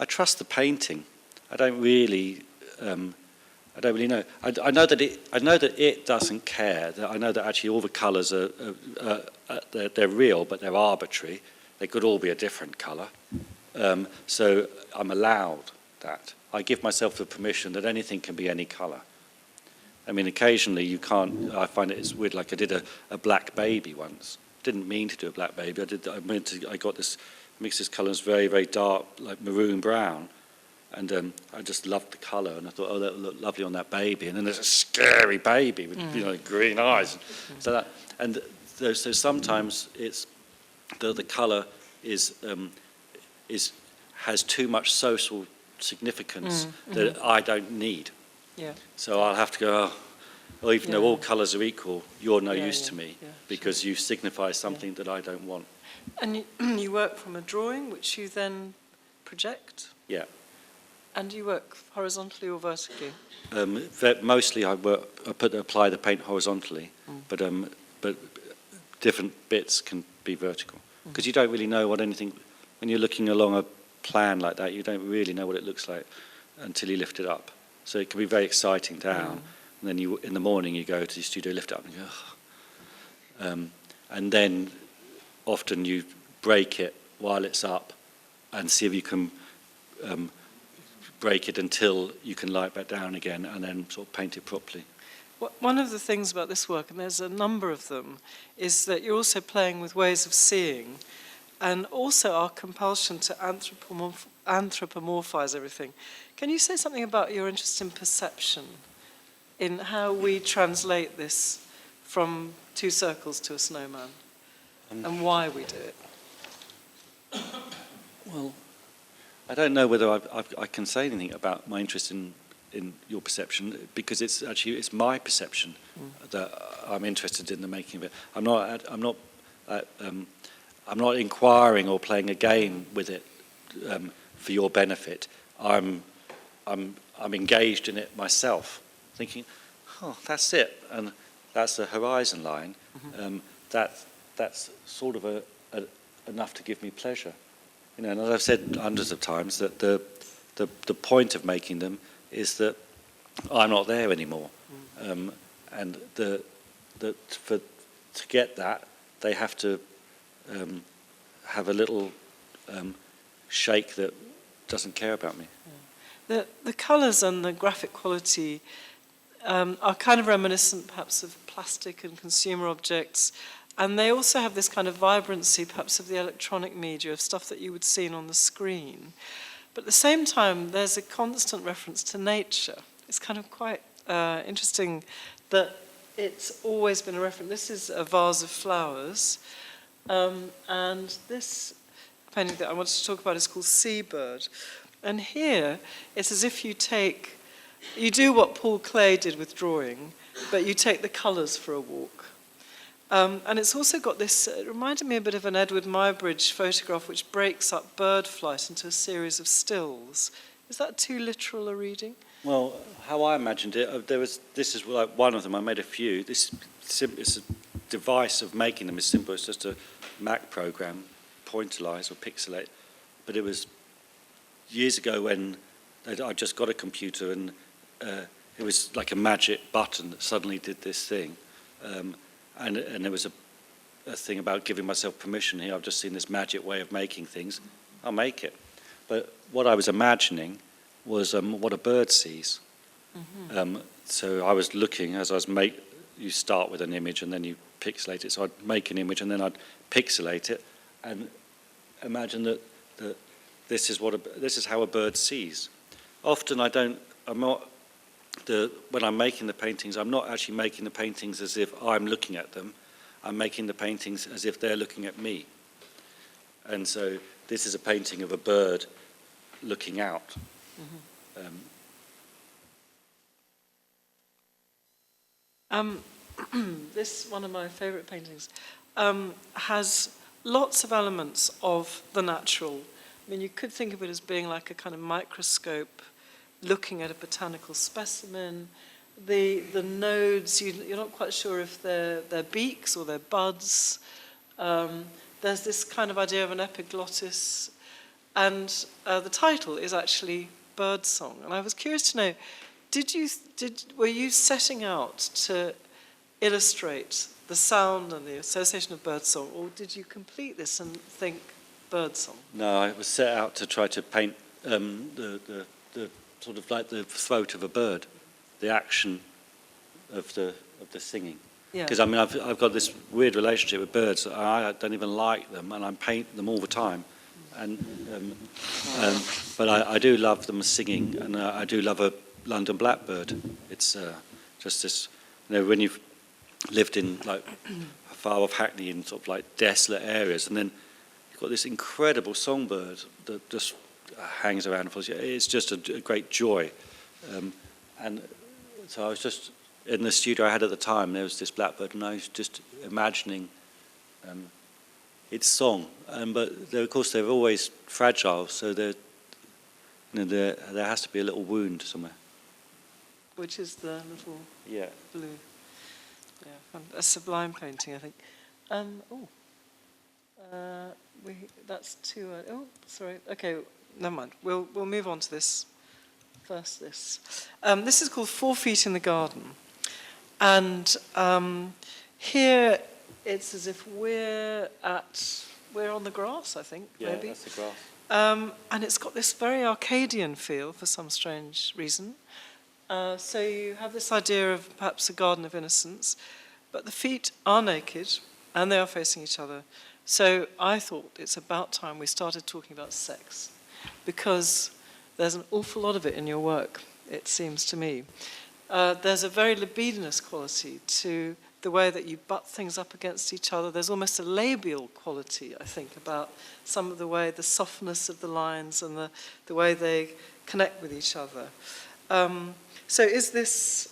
trust the painting. I don't really know. I know that it doesn't care. I know that actually all the colours they're real, but they're arbitrary. They could all be a different colour. So I'm allowed that. I give myself the permission that anything can be any colour. I mean, occasionally you can't. I find it's weird. Like I did a black baby once. Didn't mean to do a black baby. I got this mixed this colours very, very dark, like maroon brown. And I just loved the colour, and I thought, oh, that would look lovely on that baby. And then there's a scary baby with green eyes. So sometimes it's the colour has too much social significance that I don't need. Yeah. So I'll have to go. Well, even though all colours are equal, you're no use to me because you signify something that I don't want. And you work from a drawing, which you then project. Yeah. And you work horizontally or vertically? Mostly I apply the paint horizontally, but different bits can be vertical. Because you don't really know what anything, when you're looking along a plan like that, you don't really know what it looks like until you lift it up. So it can be very exciting down, and then in the morning you go to the studio, lift it up, and you go, and then often you break it while it's up and see if you can break it until you can light back down again and then sort of paint it properly. One of the things about this work, and there's a number of them, is that you're also playing with ways of seeing and also our compulsion to anthropomorphize everything. Can you say something about your interest in perception, in how we translate this from two circles to a snowman, and why we do it? Well, I don't know whether I can say anything about my interest in your perception, because it's my perception that I'm interested in the making of it. I'm not inquiring or playing a game with it for your benefit. I'm engaged in it myself, thinking, oh, that's it, and that's the horizon line. That's sort of enough to give me pleasure. And as I've said hundreds of times, that the point of making them is that I'm not there anymore, and to get that, they have to have a little shake that doesn't care about me. The colours and the graphic quality are kind of reminiscent, perhaps, of plastic and consumer objects. And they also have this kind of vibrancy, perhaps, of the electronic media, of stuff that you would see on the screen. But at the same time, there's a constant reference to nature. It's kind of quite interesting that it's always been a reference. This is a vase of flowers. And this painting that I wanted to talk about is called Seabird. And here, it's as if you do what Paul Klee did with drawing, but you take the colours for a walk. And it's also got this, it reminded me a bit of an Edward Muybridge photograph which breaks up bird flight into a series of stills Is that too literal a reading? Well, how I imagined it, this is like one of them. I made a few. It's a device of making them is simple. It's just a Mac program, pointillize or pixelate. But it was years ago when I just got a computer, and it was like a magic button that suddenly did this thing. And there was a thing about giving myself permission here. I've just seen this magic way of making things. I'll make it. But what I was imagining was what a bird sees. Mm-hmm. So I was looking as I was you start with an image and then you pixelate it. So I'd make an image and then I'd pixelate it and imagine that this is how a bird sees. Often when I'm making the paintings, I'm not actually making the paintings as if I'm looking at them. I'm making the paintings as if they're looking at me. And so this is a painting of a bird looking out. This, one of my favourite paintings, has lots of elements of the natural. I mean, you could think of it as being like a kind of microscope looking at a botanical specimen. The nodes, you're not quite sure if they're beaks or they're buds. There's this kind of idea of an epiglottis. And the title is actually Birdsong. And I was curious to know, were you setting out to illustrate the sound and the association of birdsong, or did you complete this and think birdsong? No, I was set out to try to paint the sort of like the throat of a bird, the action of the singing. Because I mean, I've got this weird relationship with birds. I don't even like them, and I paint them all the time. But I do love them singing, and I do love a London blackbird. It's just this, when you've lived in like far off Hackney in sort of like desolate areas, and then you've got this incredible songbird that just hangs around and follows you. It's just a great joy. And so I was just in the studio I had at the time. There was this blackbird, and I was just imagining its song. But of course they're always fragile, so there has to be a little wound somewhere. Which is the little blue. Yeah, a sublime painting, I think. That's too. Sorry. Okay, never mind. We'll move on to this. First, this. This is called 4 Feet in the Garden, and here it's as if we're on the grass. I think maybe. Yeah, that's the grass. And it's got this very Arcadian feel for some strange reason. So you have this idea of perhaps a garden of innocence, but the feet are naked and they are facing each other. So I thought it's about time we started talking about sex, because there's an awful lot of it in your work, it seems to me. There's a very libidinous quality to the way that you butt things up against each other. There's almost a labial quality, I think, about some of the way, the softness of the lines and the way they connect with each other. So is this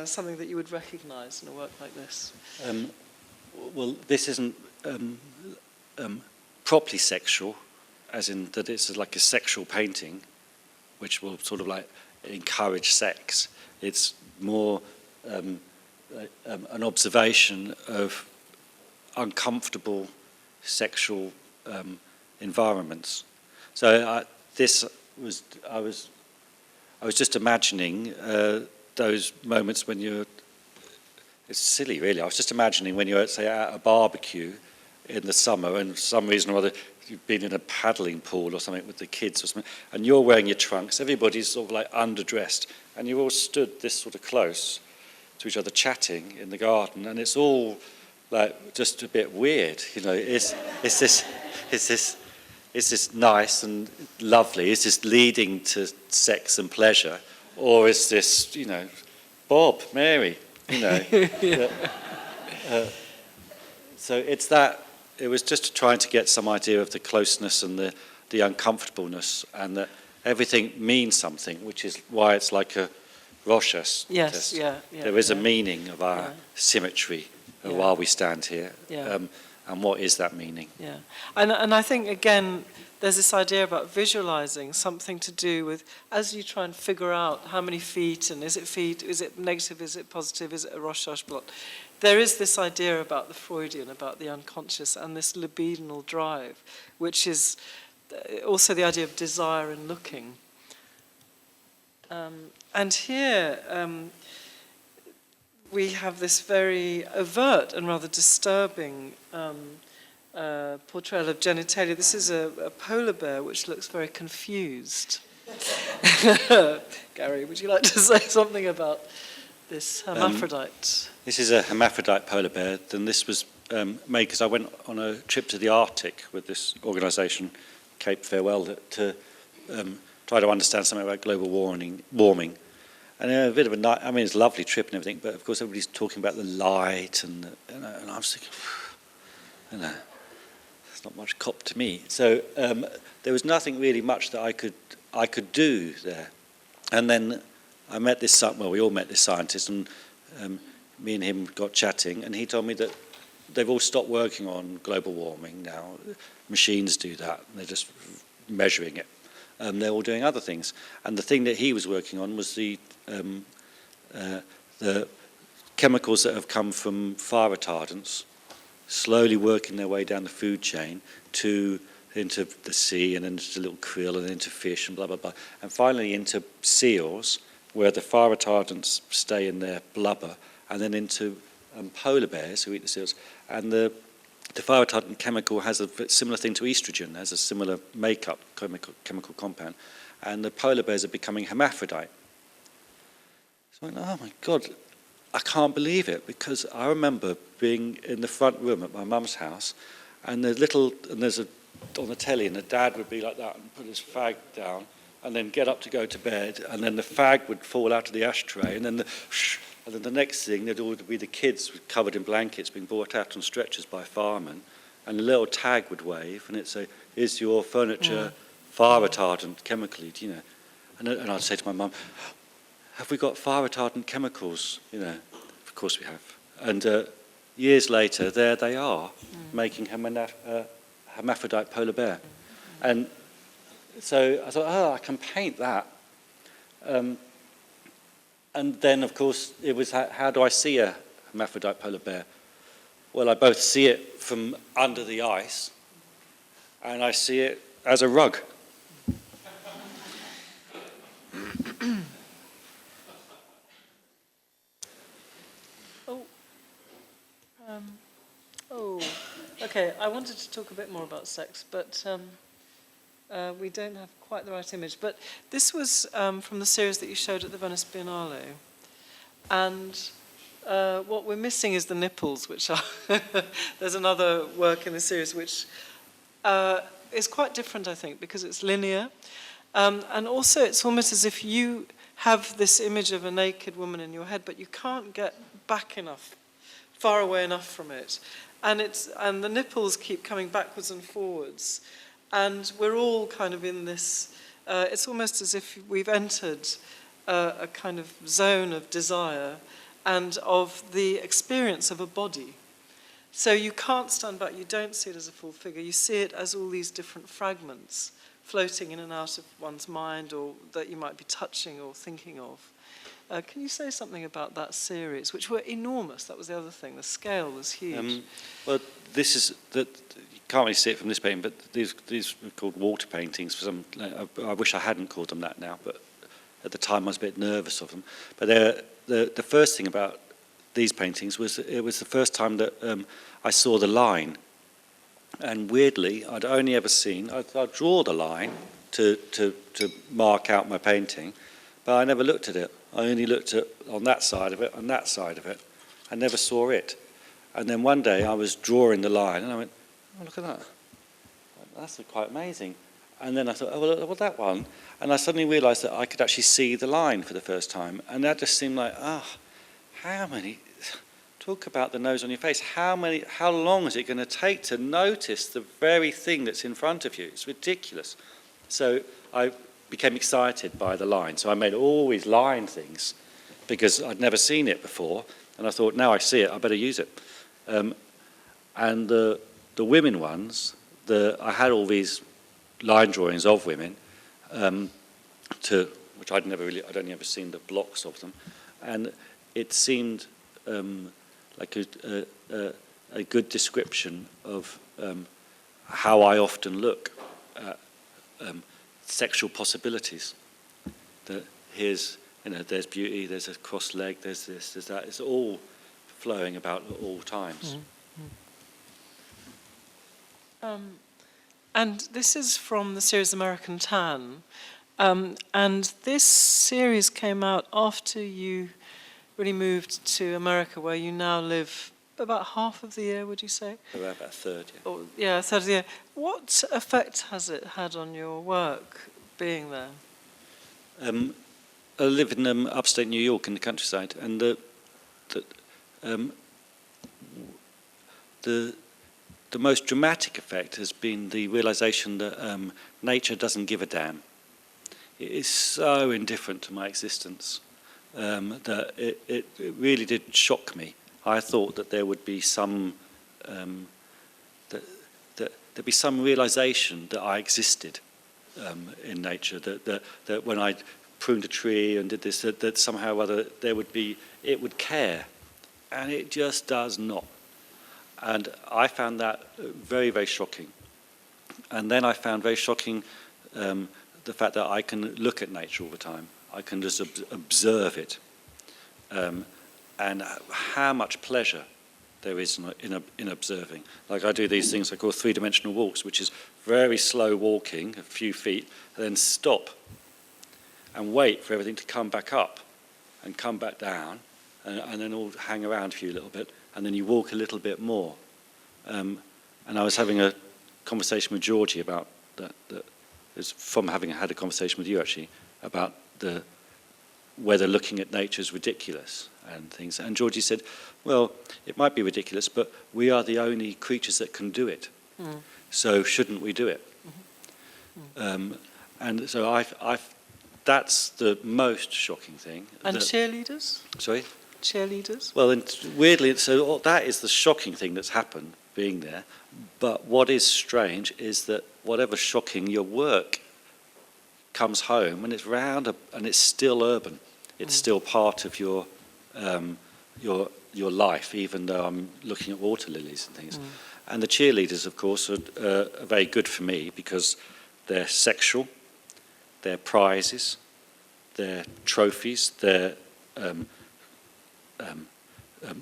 something that you would recognise in a work like this? Well, this isn't properly sexual, as in that it's like a sexual painting, which will sort of like encourage sex. It's more an observation of uncomfortable sexual environments. So I was just imagining those moments when it's silly really, I was just imagining when you're, say, at a barbecue in the summer, and for some reason or other you've been in a paddling pool or something with the kids or something, and you're wearing your trunks, everybody's sort of like underdressed, and you all stood this sort of close to each other chatting in the garden, and it's all like just a bit weird, Is this nice and lovely? Is this leading to sex and pleasure, or is this, Bob, Mary, So it's that. It was just trying to get some idea of the closeness and the uncomfortableness, and that everything means something, which is why it's like a Rorschach test. There is a meaning of our symmetry while we stand here. And what is that meaning? Yeah, and I think, again, there's this idea about visualizing something to do with, as you try and figure out how many feet, and is it negative, is it positive, is it a Rosh blot? There is this idea about the Freudian, about the unconscious, and this libidinal drive, which is also the idea of desire in looking. And here we have this very overt and rather disturbing portrayal of genitalia. This is a polar bear which looks very confused. Gary, would you like to say something about this hermaphrodite? This is a hermaphrodite polar bear, and this was made because I went on a trip to the Arctic with this organisation, Cape Farewell, to try to understand something about global warming. And a bit of a night, I mean, it's a lovely trip and everything, but of course everybody's talking about the light, and I was thinking, it's not much cop to me. So there was nothing really much that I could do there. And then I met this, we all met this scientist, and me and him got chatting, and he told me that they've all stopped working on global warming now. Machines do that, and they're just measuring it. They're all doing other things. And the thing that he was working on was the chemicals that have come from fire retardants, slowly working their way down the food chain into the sea, and into little krill, and into fish, and blah, blah, blah. And finally into seals, where the fire retardants stay in their blubber, and then into polar bears who eat the seals. And the fire retardant chemical has a similar thing to estrogen, has a similar makeup, chemical compound. And the polar bears are becoming hermaphrodite. So I went, oh my God, I can't believe it, because I remember being in the front room at my mum's house, and there's on the telly, and the dad would be like that and put his fag down, and then get up to go to bed, and then the fag would fall out of the ashtray, and then the next thing, there'd all be the kids covered in blankets being brought out on stretchers by firemen, and a little tag would wave, and it'd say, "Is your furniture fire retardant chemically?" You know, and I'd say to my mum, "Have we got fire retardant chemicals?" You know, of course we have. And years later, there they are, making hermaphrodite polar bear. And so I thought, I can paint that. And then, of course, it was how do I see a hermaphrodite polar bear? Well, I both see it from under the ice, and I see it as a rug. Okay, I wanted to talk a bit more about sex, but we don't have quite the right image. But this was from the series that you showed at the Venice Biennale. And what we're missing is the nipples, which are... There's another work in the series which is quite different, I think, because it's linear. And also it's almost as if you have this image of a naked woman in your head, but you can't get back enough, far away enough from it. And the nipples keep coming backwards and forwards. And we're all kind of in this, it's almost as if we've entered a kind of zone of desire and of the experience of a body. So you can't stand back, you don't see it as a full figure, you see it as all these different fragments floating in and out of one's mind, or that you might be touching or thinking of. Can you say something about that series, which were enormous? That was the other thing. The scale was huge. Well, this is that you can't really see it from this painting, but these were called water paintings. For some, I wish I hadn't called them that now, but at the time I was a bit nervous of them. But the first thing about these paintings was it was the first time that I saw the line, and weirdly, I'd only ever seen. I'd draw the line to mark out my painting, but I never looked at it. I only looked at on that side of it, on that side of it. I never saw it. And then one day I was drawing the line, and I went, "Oh, look at that. That's quite amazing." And then I thought, "Oh, well, that one." And I suddenly realised that I could actually see the line for the first time. And that just seemed like, how many... Talk about the nose on your face. How long is it going to take to notice the very thing that's in front of you? It's ridiculous. So I became excited by the line. So I made all these line things because I'd never seen it before. And I thought, now I see it, I better use it. And the women ones, I had all these line drawings of women, which I'd only ever seen the blocks of them, and it seemed like a good description of how I often look at sexual possibilities. That there's beauty, there's a crossed leg, there's this, there's that. It's all flowing about at all times. And this is from the series American Tan. And this series came out after you really moved to America, where you now live about half of the year, would you say? About a third, yeah. Or, yeah, a third of the year. What effect has it had on your work being there? I live in upstate New York in the countryside, and the most dramatic effect has been the realization that nature doesn't give a damn. It is so indifferent to my existence that it really did shock me. I thought that there would be some there'd be some realization that I existed in nature. That when I pruned a tree and did this, that somehow or other it would care, and it just does not. And I found that very, very shocking. And then I found very shocking the fact that I can look at nature all the time. I can just observe it. And how much pleasure there is in observing. Like I do these things I call three-dimensional walks, which is very slow walking, a few feet, and then stop and wait for everything to come back up and come back down, and then all hang around for you a little bit, and then you walk a little bit more. And I was having a conversation with Georgie about that. It's from having had a conversation with you actually about whether looking at nature is ridiculous and things. And Georgie said, well, it might be ridiculous, but we are the only creatures that can do it. So shouldn't we do it? And so that's the most shocking thing. And cheerleaders? Sorry? Cheerleaders? Well, and weirdly, so that is the shocking thing that's happened, being there. But what is strange is that whatever shocking, your work comes home and it's round and it's still urban. It's still part of your life, even though I'm looking at water lilies and things. And the cheerleaders, of course, are very good for me because they're sexual, they're prizes, they're trophies, they're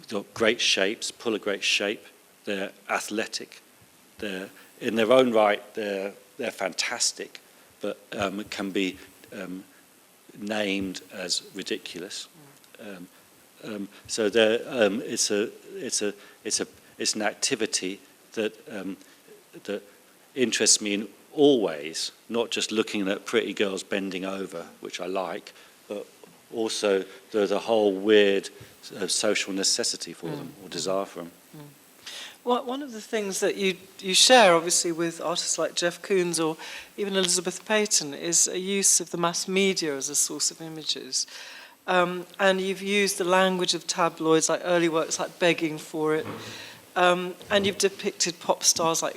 got great shapes, pull a great shape, they're athletic, they're in their own right, they're fantastic, but can be named as ridiculous. So it's an activity that interests me in all ways, not just looking at pretty girls bending over, which I like, but also the whole weird social necessity for them or desire for them. Well, one of the things that you share, obviously, with artists like Jeff Koons or even Elizabeth Peyton is a use of the mass media as a source of images. And you've used the language of tabloids, like early works like Begging for It. And you've depicted pop stars or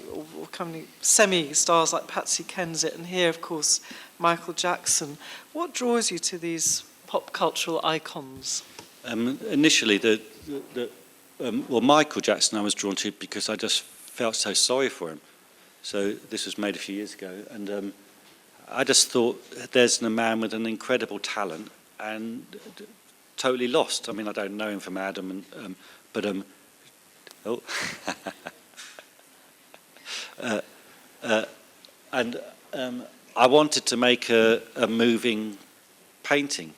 semi-stars like Patsy Kensit, and here, of course, Michael Jackson. What draws you to these pop cultural icons? Initially, Michael Jackson I was drawn to because I just felt so sorry for him. So this was made a few years ago, and I just thought there's a man with an incredible talent and totally lost. I mean, I don't know him from Adam, but I wanted to make a moving painting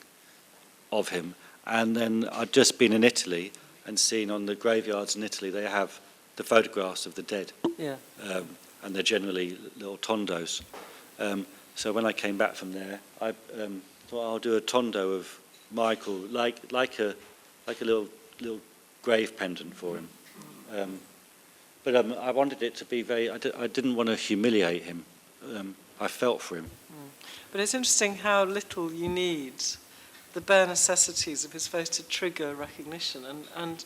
of him, and then I'd just been in Italy and seen on the graveyards in Italy they have the photographs of the dead, and they're generally little tondos. So when I came back from there, I thought I'll do a tondo of Michael, like a little grave pendant for him. But I wanted it to be I didn't want to humiliate him. I felt for him. But it's interesting how little you need, the bare necessities of his face to trigger recognition. And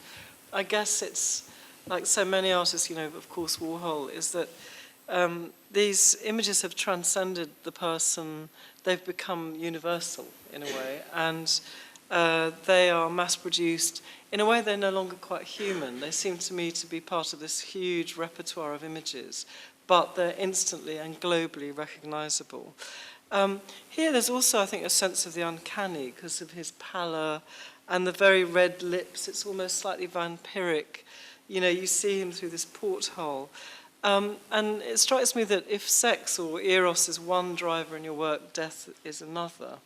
I guess it's like so many artists, of course, Warhol, is that these images have transcended the person. They've become universal in a way, and they are mass-produced. In a way, they're no longer quite human. They seem to me to be part of this huge repertoire of images, but they're instantly and globally recognizable. Here there's also, I think, a sense of the uncanny because of his pallor and the very red lips. It's almost slightly vampiric. You know, you see him through this porthole. And it strikes me that if sex or eros is one driver in your work, death is another.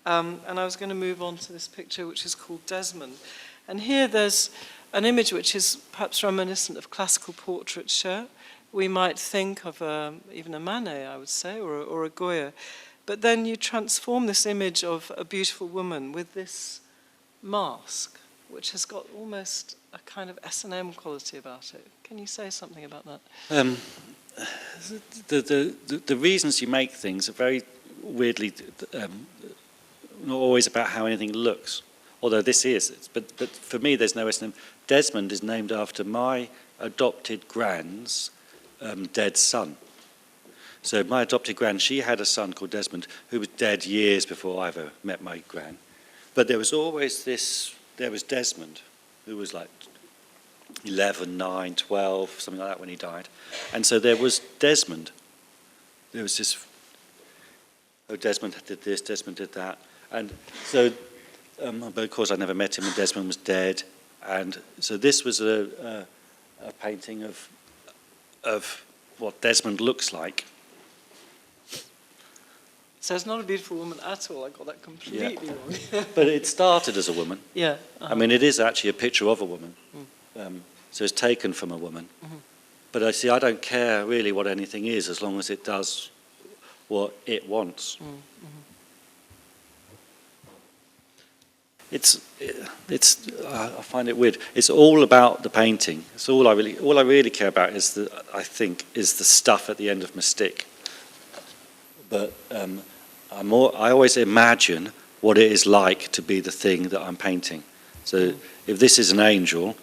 And I was going to move on to this picture, which is called Desmond. And here there's an image which is perhaps reminiscent of classical portraiture. We might think of even a Manet, I would say, or a Goya. But then you transform this image of a beautiful woman with this mask, which has got almost a kind of S&M quality about it. Can you say something about that? The reasons you make things are very weirdly not always about how anything looks, although this is. But for me, there's no S&M. Desmond is named after my adopted grand's dead son. So my adopted grand, she had a son called Desmond who was dead years before I ever met my gran. But there was always there was Desmond, who was like 11, 9, 12, something like that when he died. And so there was Desmond. There was this, Desmond did this, Desmond did that. And so, but of course I never met him and Desmond was dead. And so this was a painting of what Desmond looks like. So it's not a beautiful woman at all. I got that completely wrong. But it started as a woman. Yeah. I mean, it is actually a picture of a woman. So it's taken from a woman. Mm-hmm. But I don't care really what anything is as long as it does what it wants. Mm-hmm. I find it weird. It's all about the painting. It's all I really care about is the stuff at the end of my stick. But I always imagine what it is like to be the thing that I'm painting. So if this is an angel,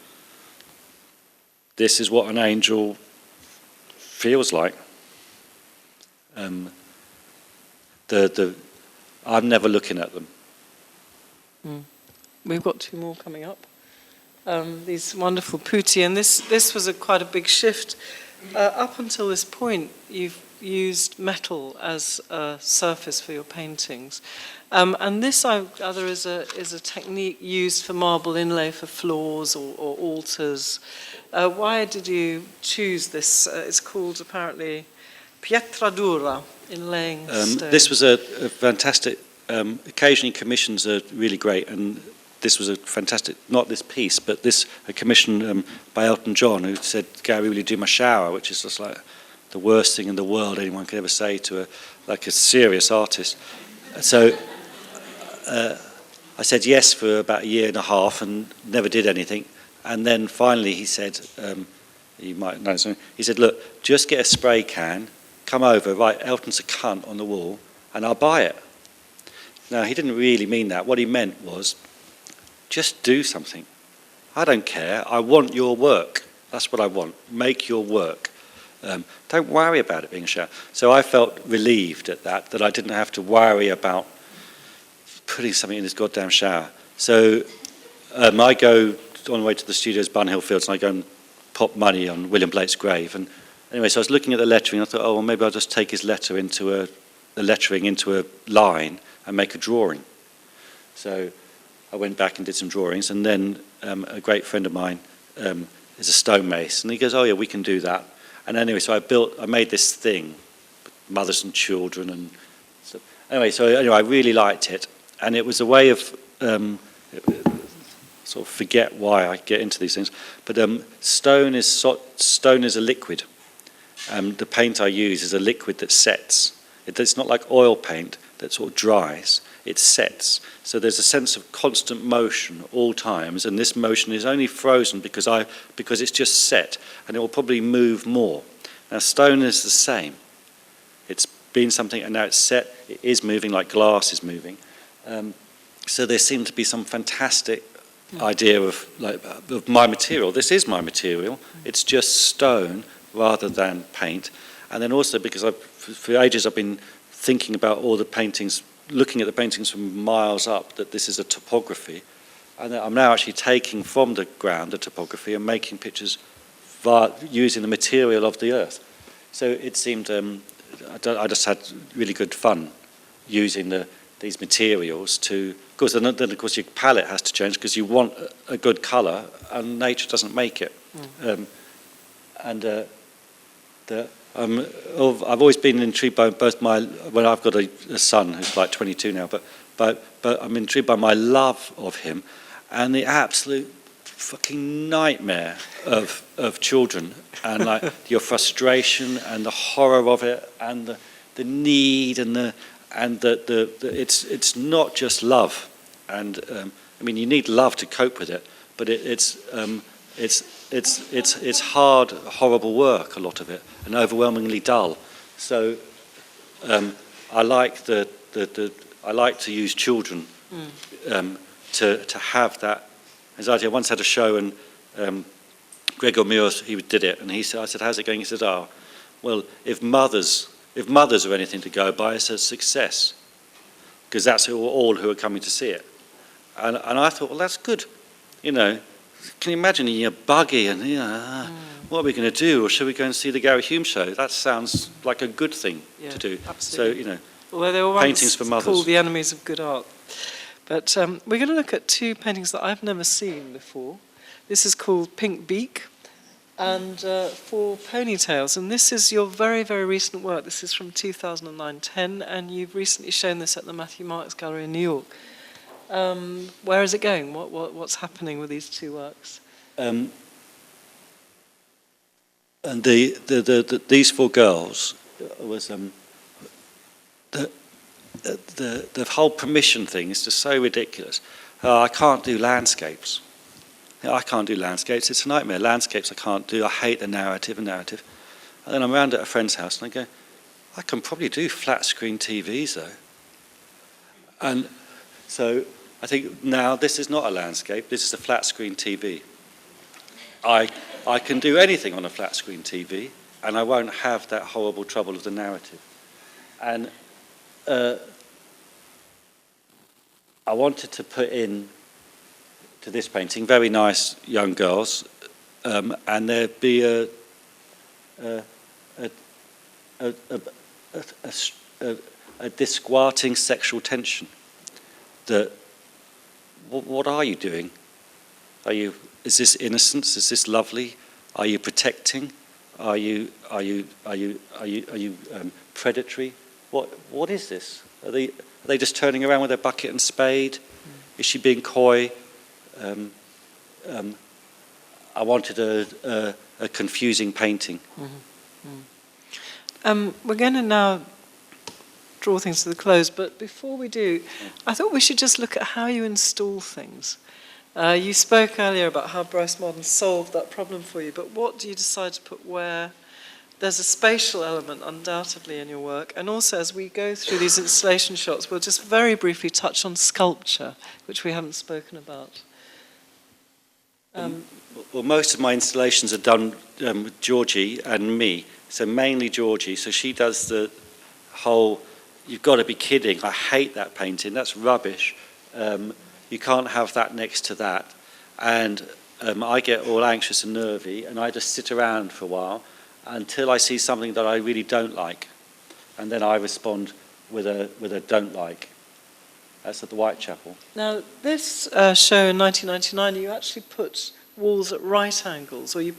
this is what an angel feels like. I'm never looking at them. We've got two more coming up. These wonderful putti, and this was quite a big shift. Up until this point, you've used metal as a surface for your paintings, and this I gather is a technique used for marble inlay for floors or altars. Why did you choose this? It's called apparently pietra dura, inlaying stone. This was a fantastic. Occasionally commissions are really great, and this was a fantastic, not this piece, but a commission by Elton John, who said, "Gary, will you do my shower?" Which is just like the worst thing in the world anyone could ever say to a serious artist. So I said yes for about a year and a half and never did anything. And then finally he said, you might know something, he said, "Look, just get a spray can, come over, write Elton's a cunt on the wall, and I'll buy it." Now, he didn't really mean that. What he meant was, just do something. I don't care. I want your work. That's what I want. Make your work. Don't worry about it being a shower. So I felt relieved at that I didn't have to worry about putting something in this goddamn shower. So I go on the way to the studios, Bunhill Fields, and I go and pop money on William Blake's grave. And anyway, so I was looking at the lettering. I thought, oh, well, maybe I'll just take his letter the lettering into a line and make a drawing. So I went back and did some drawings, and then a great friend of mine is a stonemason, and he goes, "Oh yeah, we can do that." And anyway, so I made this thing, mothers and children, and so I really liked it, and it was a way of sort of forget why I get into these things. But stone is a liquid. The paint I use is a liquid that sets. It's not like oil paint that sort of dries. It sets. So there's a sense of constant motion all times, and this motion is only frozen because it's just set, and it will probably move more. Now stone is the same. It's been something and now it's set. It is moving like glass is moving. So there seemed to be some fantastic idea of my material. This is my material. It's just stone rather than paint. And then also because for ages I've been thinking about all the paintings, looking at the paintings from miles up, that this is a topography. And I'm now actually taking from the ground the topography and making pictures using the material of the earth. So it seemed, I just had really good fun using these materials to, of course, then of course your palette has to change because you want a good colour and nature doesn't make it. I've always been intrigued by both I've got a son who's like 22 now, but I'm intrigued by my love of him and the absolute fucking nightmare of children and like your frustration and the horror of it and the need and it's not just love, and I mean you need love to cope with it, but it's hard, horrible work, a lot of it, and overwhelmingly dull. So I like I like to use children to have that anxiety. I once had a show and Gregor Muir, he did it, and I said, how's it going? He said, well, if mothers are anything to go by, it's a success, because that's all who are coming to see it. And I thought, well, that's good. You know, can you imagine in your buggy and what are we going to do? Or should we go and see the Gary Hume show? That sounds like a good thing to do. Absolutely. So, you know, although they were paintings for mothers. called the enemies of good art. But we're going to look at two paintings that I've never seen before. This is called Pink Beak and Four Ponytails. And this is your very, very recent work. This is from 2009-10, and you've recently shown this at the Matthew Marks Gallery in New York. Where is it going? What's happening with these two works? And these four girls was the whole permission thing is just so ridiculous. I can't do landscapes. I can't do landscapes. It's a nightmare. Landscapes I can't do. I hate the narrative. And then I'm around at a friend's house and I go, I can probably do flat screen TVs though. And so I think now this is not a landscape. This is a flat screen TV. I can do anything on a flat screen TV, and I won't have that horrible trouble of the narrative. And I wanted to put in to this painting very nice young girls, and there'd be a disquieting sexual tension. That what are you doing? Is this innocence? Is this lovely? Are you protecting? Are you predatory? What is this? Are they just turning around with their bucket and spade? Is she being coy? I wanted a confusing painting. We're going to now draw things to the close, but before we do, I thought we should just look at how you install things. You spoke earlier about how Brice Marden solved that problem for you, but what do you decide to put where? There's a spatial element undoubtedly in your work, and also as we go through these installation shots, we'll just very briefly touch on sculpture, which we haven't spoken about. Well, most of my installations are done with Georgie and me, so mainly Georgie. So she does the whole, you've got to be kidding, I hate that painting, that's rubbish. You can't have that next to that. And I get all anxious and nervy, and I just sit around for a while until I see something that I really don't like. And then I respond with a don't like. That's at the Whitechapel. Now, this show in 1999, you actually put walls at right angles, or you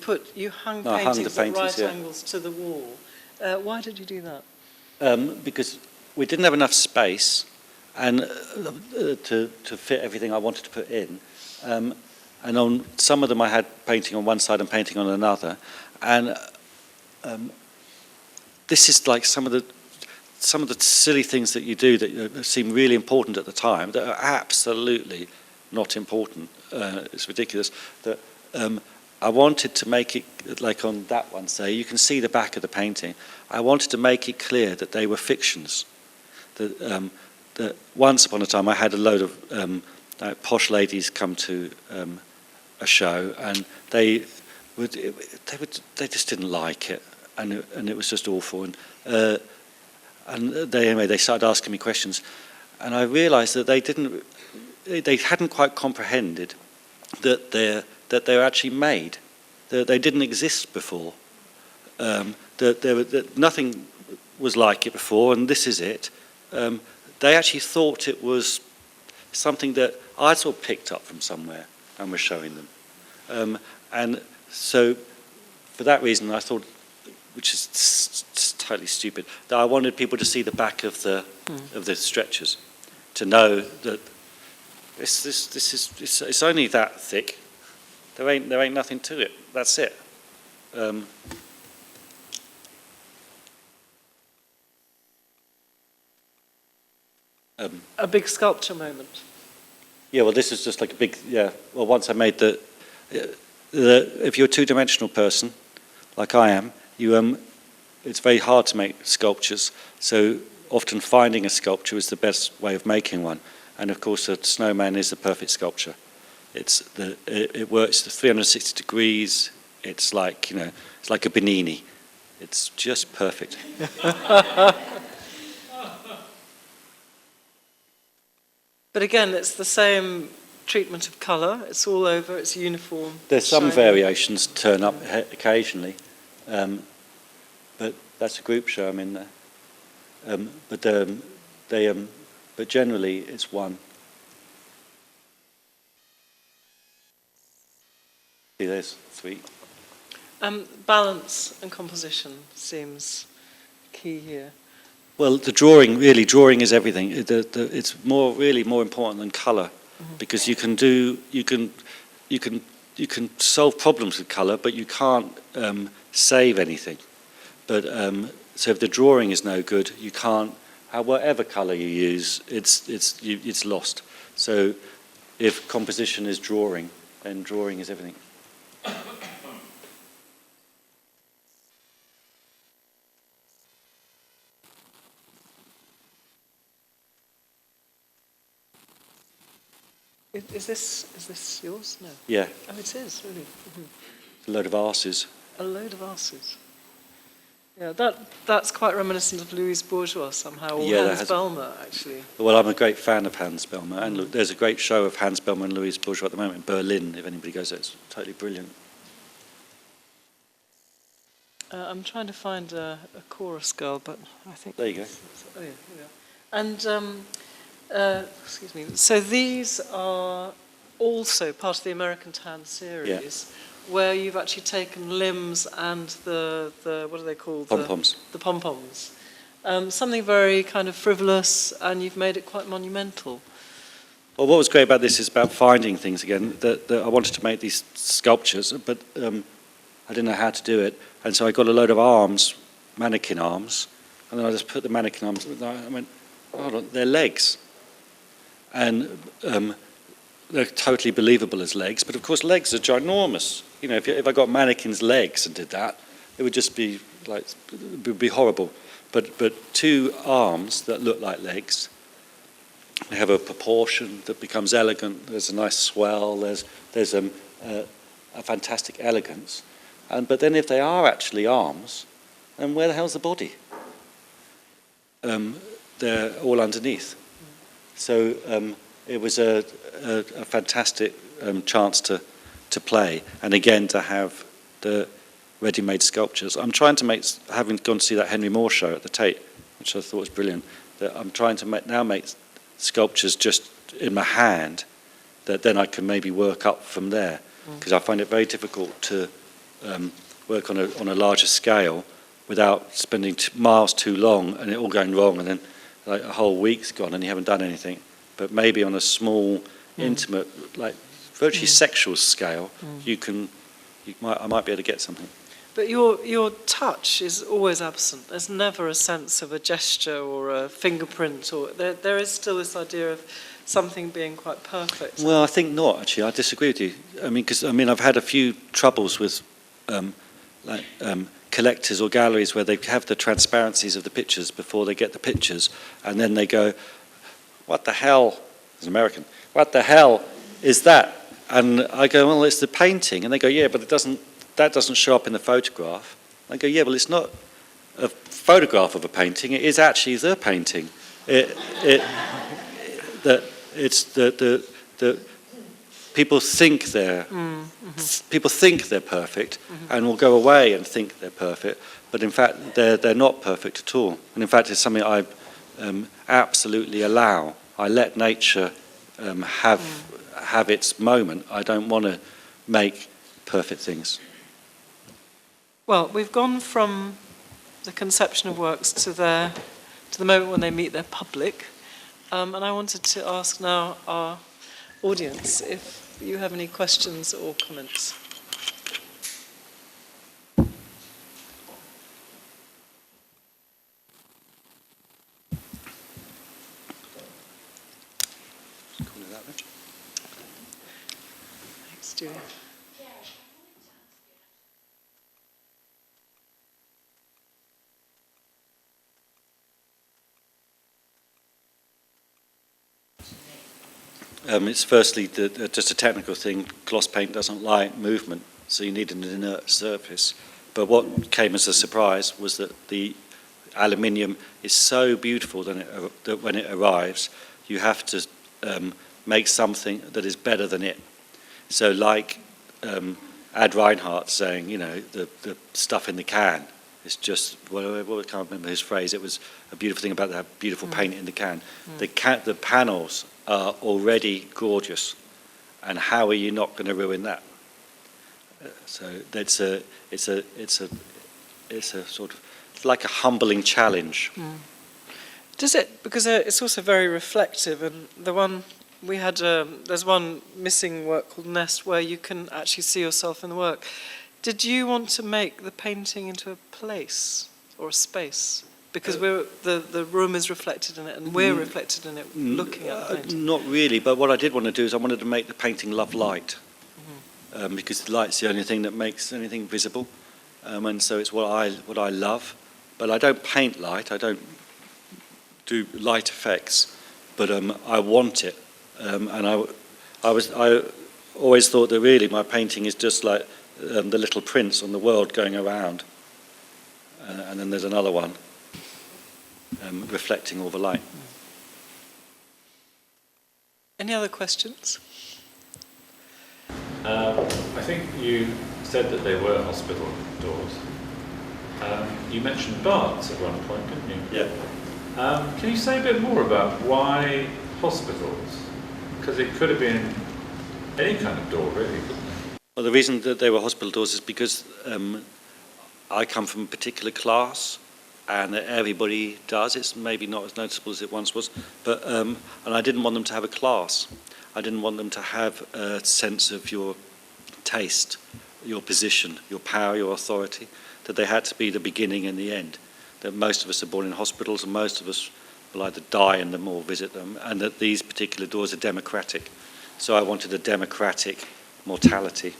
hung paintings at right angles to the wall. Why did you do that? Because we didn't have enough space and to fit everything I wanted to put in. And on some of them I had painting on one side and painting on another. And this is like some of the silly things that you do that seem really important at the time that are absolutely not important. It's ridiculous. That I wanted to make it, like on that one, say, you can see the back of the painting. I wanted to make it clear that they were fictions. That once upon a time I had a load of posh ladies come to a show, and they just didn't like it. and it was just awful. And they started asking me questions, and I realised that they hadn't quite comprehended that they're actually made, that they didn't exist before, that nothing was like it before, and this is it. They actually thought it was something that I sort of picked up from somewhere and was showing them. And so for that reason I thought, which is totally stupid, that I wanted people to see the back of the stretchers, to know that it's only that thick. There ain't nothing to it. That's it. A big sculpture moment. Yeah, well, this is just like a big, well, once I made if you're a two-dimensional person, like I am, it's very hard to make sculptures, so often finding a sculpture is the best way of making one. And of course, a snowman is the perfect sculpture. It works 360 degrees. It's like, it's like a panini. It's just perfect. But again, it's the same treatment of colour. It's all over. It's uniform. There's some shiny. variations turn up occasionally, but that's a group show I'm in there. But generally it's one. See, there's 3. Balance and composition seems key here. Well, drawing is everything. It's really more important than colour, because you can solve problems with colour, but you can't save anything. But so if the drawing is no good, you can't. Whatever colour you use, it's lost. So if composition is drawing, then drawing is everything. Is this yours? No. Yeah. Oh, it is, really. A load of arses. A load of arses. Yeah, that's quite reminiscent of Louise Bourgeois somehow, or Hans Bellmer, actually. Well, I'm a great fan of Hans Bellmer, and there's a great show of Hans Bellmer and Louise Bourgeois at the moment in Berlin, if anybody goes there. It's totally brilliant. I'm trying to find a chorus girl, but I think... There you go. Oh, yeah, here we are. And, excuse me, so these are also part of the American Tan series, where you've actually taken limbs and the what are they called? Pom-poms. The pom-poms. Something very kind of frivolous, and you've made it quite monumental. Well, what was great about this is about finding things again. That I wanted to make these sculptures, but I didn't know how to do it. And so I got a load of arms, mannequin arms, and then I just put the mannequin arms, and I went, hold on, they're legs. And they're totally believable as legs, but of course legs are ginormous. If I got mannequins' legs and did that, it would just be like, it would be horrible. But 2 arms that look like legs, they have a proportion that becomes elegant. There's a nice swell. There's a fantastic elegance. But then if they are actually arms, then where the hell's the body? They're all underneath. So it was a fantastic chance to play, and again to have the ready-made sculptures. I'm trying to make, having gone to see that Henry Moore show at the Tate, which I thought was brilliant, that I'm trying to make sculptures just in my hand, that then I can maybe work up from there, because I find it very difficult to work on a larger scale without spending miles too long and it all going wrong, and then like a whole week's gone and you haven't done anything. But maybe on a small, intimate, like virtually sexual scale, I might be able to get something. But your touch is always absent. There's never a sense of a gesture or a fingerprint, or there is still this idea of something being quite perfect. Well, I think not, actually. I disagree with you. Because I've had a few troubles with collectors or galleries where they have the transparencies of the pictures before they get the pictures, and then they go, what the hell, as an American, what the hell is that? And I go, well, it's the painting. And they go, yeah, but that doesn't show up in the photograph. I go, yeah, well, it's not a photograph of a painting. It is actually the painting. It's the people think they're people think they're perfect and will go away and think they're perfect, but in fact they're not perfect at all. And in fact, it's something I absolutely allow. I let nature have its moment. I don't want to make perfect things. Well, we've gone from the conception of works to the moment when they meet their public, and I wanted to ask now our audience if you have any questions or comments. Thanks, Julian. It's firstly just a technical thing. Gloss paint doesn't like movement, so you need an inert surface. But what came as a surprise was that the aluminium is so beautiful that when it arrives, you have to make something that is better than it. So like Ad Reinhardt saying, you know, the stuff in the can is just, well, I can't remember his phrase. It was a beautiful thing about that beautiful paint in the can. The panels are already gorgeous, and how are you not going to ruin that? So it's a sort of, it's like a humbling challenge. Does it? Because it's also very reflective, and the one we had, there's one missing work called Nest where you can actually see yourself in the work. Did you want to make the painting into a place or a space? Because the room is reflected in it, and we're reflected in it looking at the painting. Not really, but what I did want to do is I wanted to make the painting love light, because light's the only thing that makes anything visible, and so it's what I love. But I don't paint light. I don't do light effects, but I want it, and I always thought that really my painting is just like the little prints on the world going around, and then there's another one. Reflecting all the light. Any other questions? I think you said that they were hospital doors. You mentioned baths at one point, didn't you? Yeah. Can you say a bit more about why hospitals? Because it could have been any kind of door, really, couldn't it? Well, the reason that they were hospital doors is because I come from a particular class, and everybody does. It's maybe not as noticeable as it once was, but and I didn't want them to have a class. I didn't want them to have a sense of your taste, your position, your power, your authority, that they had to be the beginning and the end, that most of us are born in hospitals and most of us will either die in them or visit them, and that these particular doors are democratic. So I wanted a democratic mortality.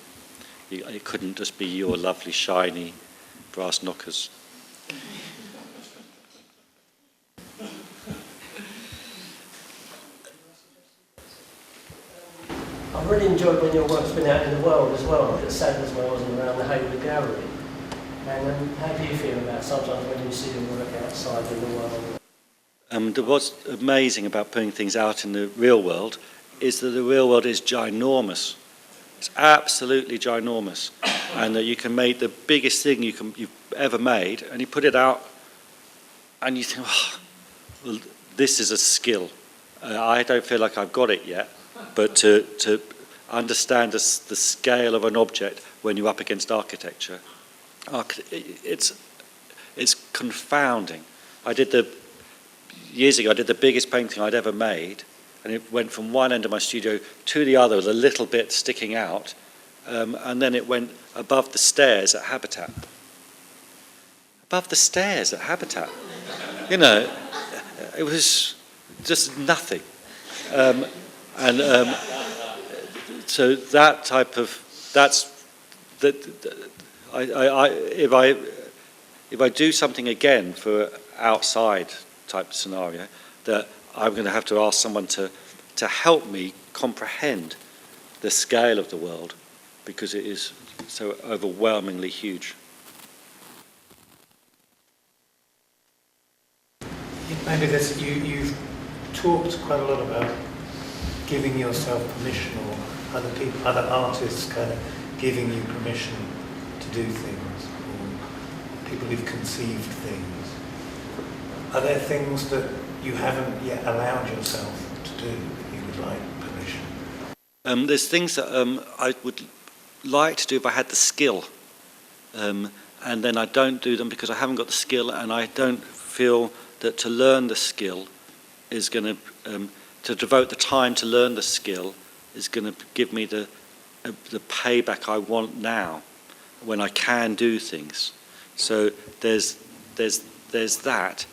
It couldn't just be your lovely, shiny brass knockers. I've really enjoyed when your work's been out in the world as well. It's sad as when I wasn't around the Hayward Gallery. And how do you feel about sometimes when you see your work outside in the world? What's amazing about putting things out in the real world is that the real world is ginormous. It's absolutely ginormous. And that you can make the biggest thing you've ever made, and you put it out, and you think, oh, well, this is a skill. I don't feel like I've got it yet. But to understand the scale of an object when you're up against architecture, it's confounding. Years ago, I did the biggest painting I'd ever made, and it went from one end of my studio to the other with a little bit sticking out, and then it went above the stairs at Habitat. Above the stairs at Habitat. You know, it was just nothing. So that type of if I do something again for outside type scenario, that I'm going to have to ask someone to help me comprehend the scale of the world, because it is so overwhelmingly huge. Maybe this, you've talked quite a lot about giving yourself permission, or other people, other artists kind of giving you permission to do things, or people who've conceived things. Are there things that you haven't yet allowed yourself to do that you would like permission? There's things that I would like to do if I had the skill, and then I don't do them because I haven't got the skill, and I don't feel that to learn the skill is going to devote the time to learn the skill is going to give me the payback I want now, when I can do things. So there's that,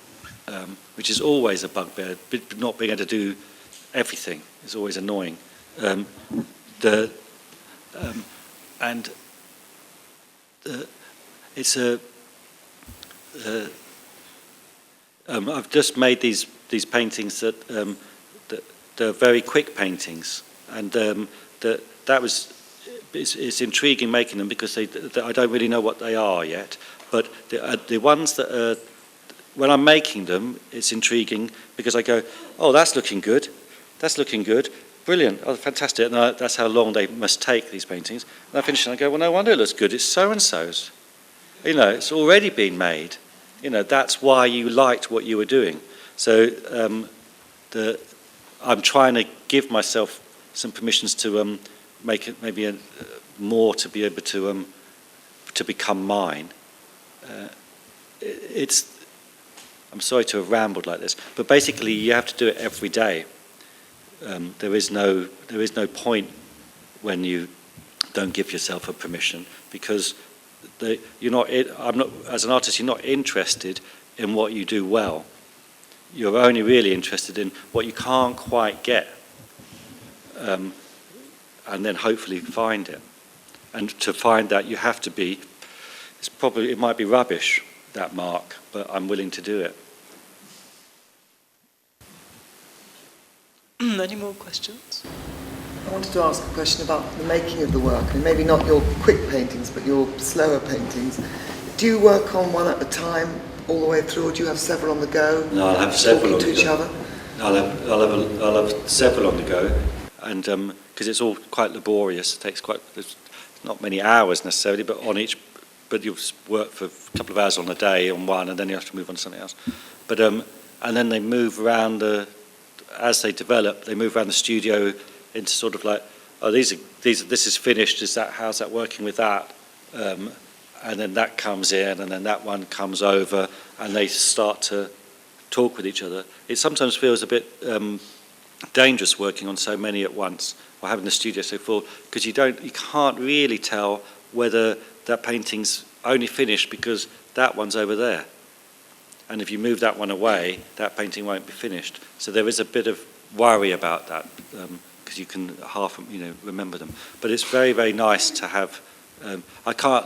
which is always a bugbear. Not being able to do everything is always annoying. It's a. I've just made these paintings that they're very quick paintings, and it's intriguing making them because I don't really know what they are yet. But the ones that are, when I'm making them, it's intriguing because I go, oh, that's looking good, brilliant, oh, fantastic. And that's how long they must take, these paintings. And I finish and I go, well, no wonder it looks good. It's so and so's. It's already been made. That's why you liked what you were doing. So I'm trying to give myself some permissions to make it maybe more to be able to become mine. I'm sorry to have rambled like this, but basically you have to do it every day. There is no point when you don't give yourself a permission, because as an artist, you're not interested in what you do well. You're only really interested in what you can't quite get, and then hopefully find it. And to find that, you have to be. It might be rubbish, that mark, but I'm willing to do it. Any more questions? I wanted to ask a question about the making of the work, and maybe not your quick paintings, but your slower paintings. Do you work on one at a time all the way through, or do you have several on the go? No, I'll have several on to the each go. other? I'll have several on the go, and because it's all quite laborious, it takes there's not many hours necessarily, but on each. But you work for a couple of hours on a day on one, and then you have to move on to something else. But and then they move around as they develop. They move around the studio into sort of like, oh, this is finished. How's that working with that? And then that comes in, and then that one comes over, and they start to talk with each other. It sometimes feels a bit dangerous working on so many at once, or having the studio so full, because you can't really tell whether that painting's only finished because that one's over there. And if you move that one away, that painting won't be finished. So there is a bit of worry about that, because you can remember them. But it's very, very nice to have. Because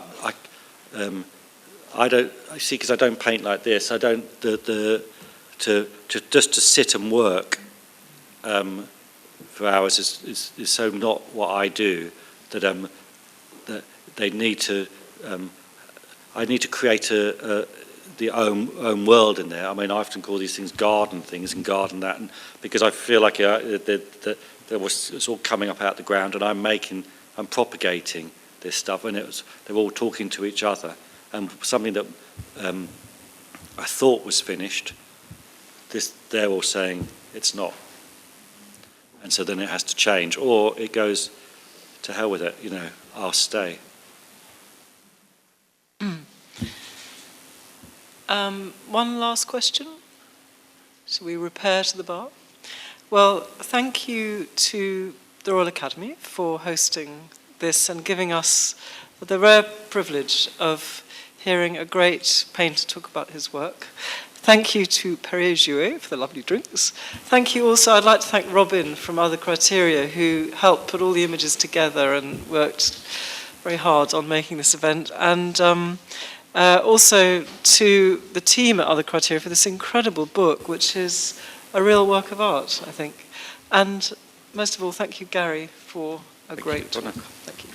I don't paint like this. I don't to sit and work for hours is so not what I do. That they need to. I need to create the own world in there. I mean, I often call these things garden things and garden that, and because I feel like it's all coming up out the ground, and I'm propagating this stuff, and they're all talking to each other, and something that I thought was finished, they're all saying it's not, and so then it has to change, or it goes to hell with it. I'll stay. One last question. Shall we repair to the bar? Well, thank you to the Royal Academy for hosting this and giving us the rare privilege of hearing a great painter talk about his work. Thank you to Perrier-Jouet for the lovely drinks. Thank you also, I'd like to thank Robin from Other Criteria, who helped put all the images together and worked very hard on making this event. And also to the team at Other Criteria for this incredible book, which is a real work of art, I think. And most of all, thank you, Gary, for a great talk. Thank you.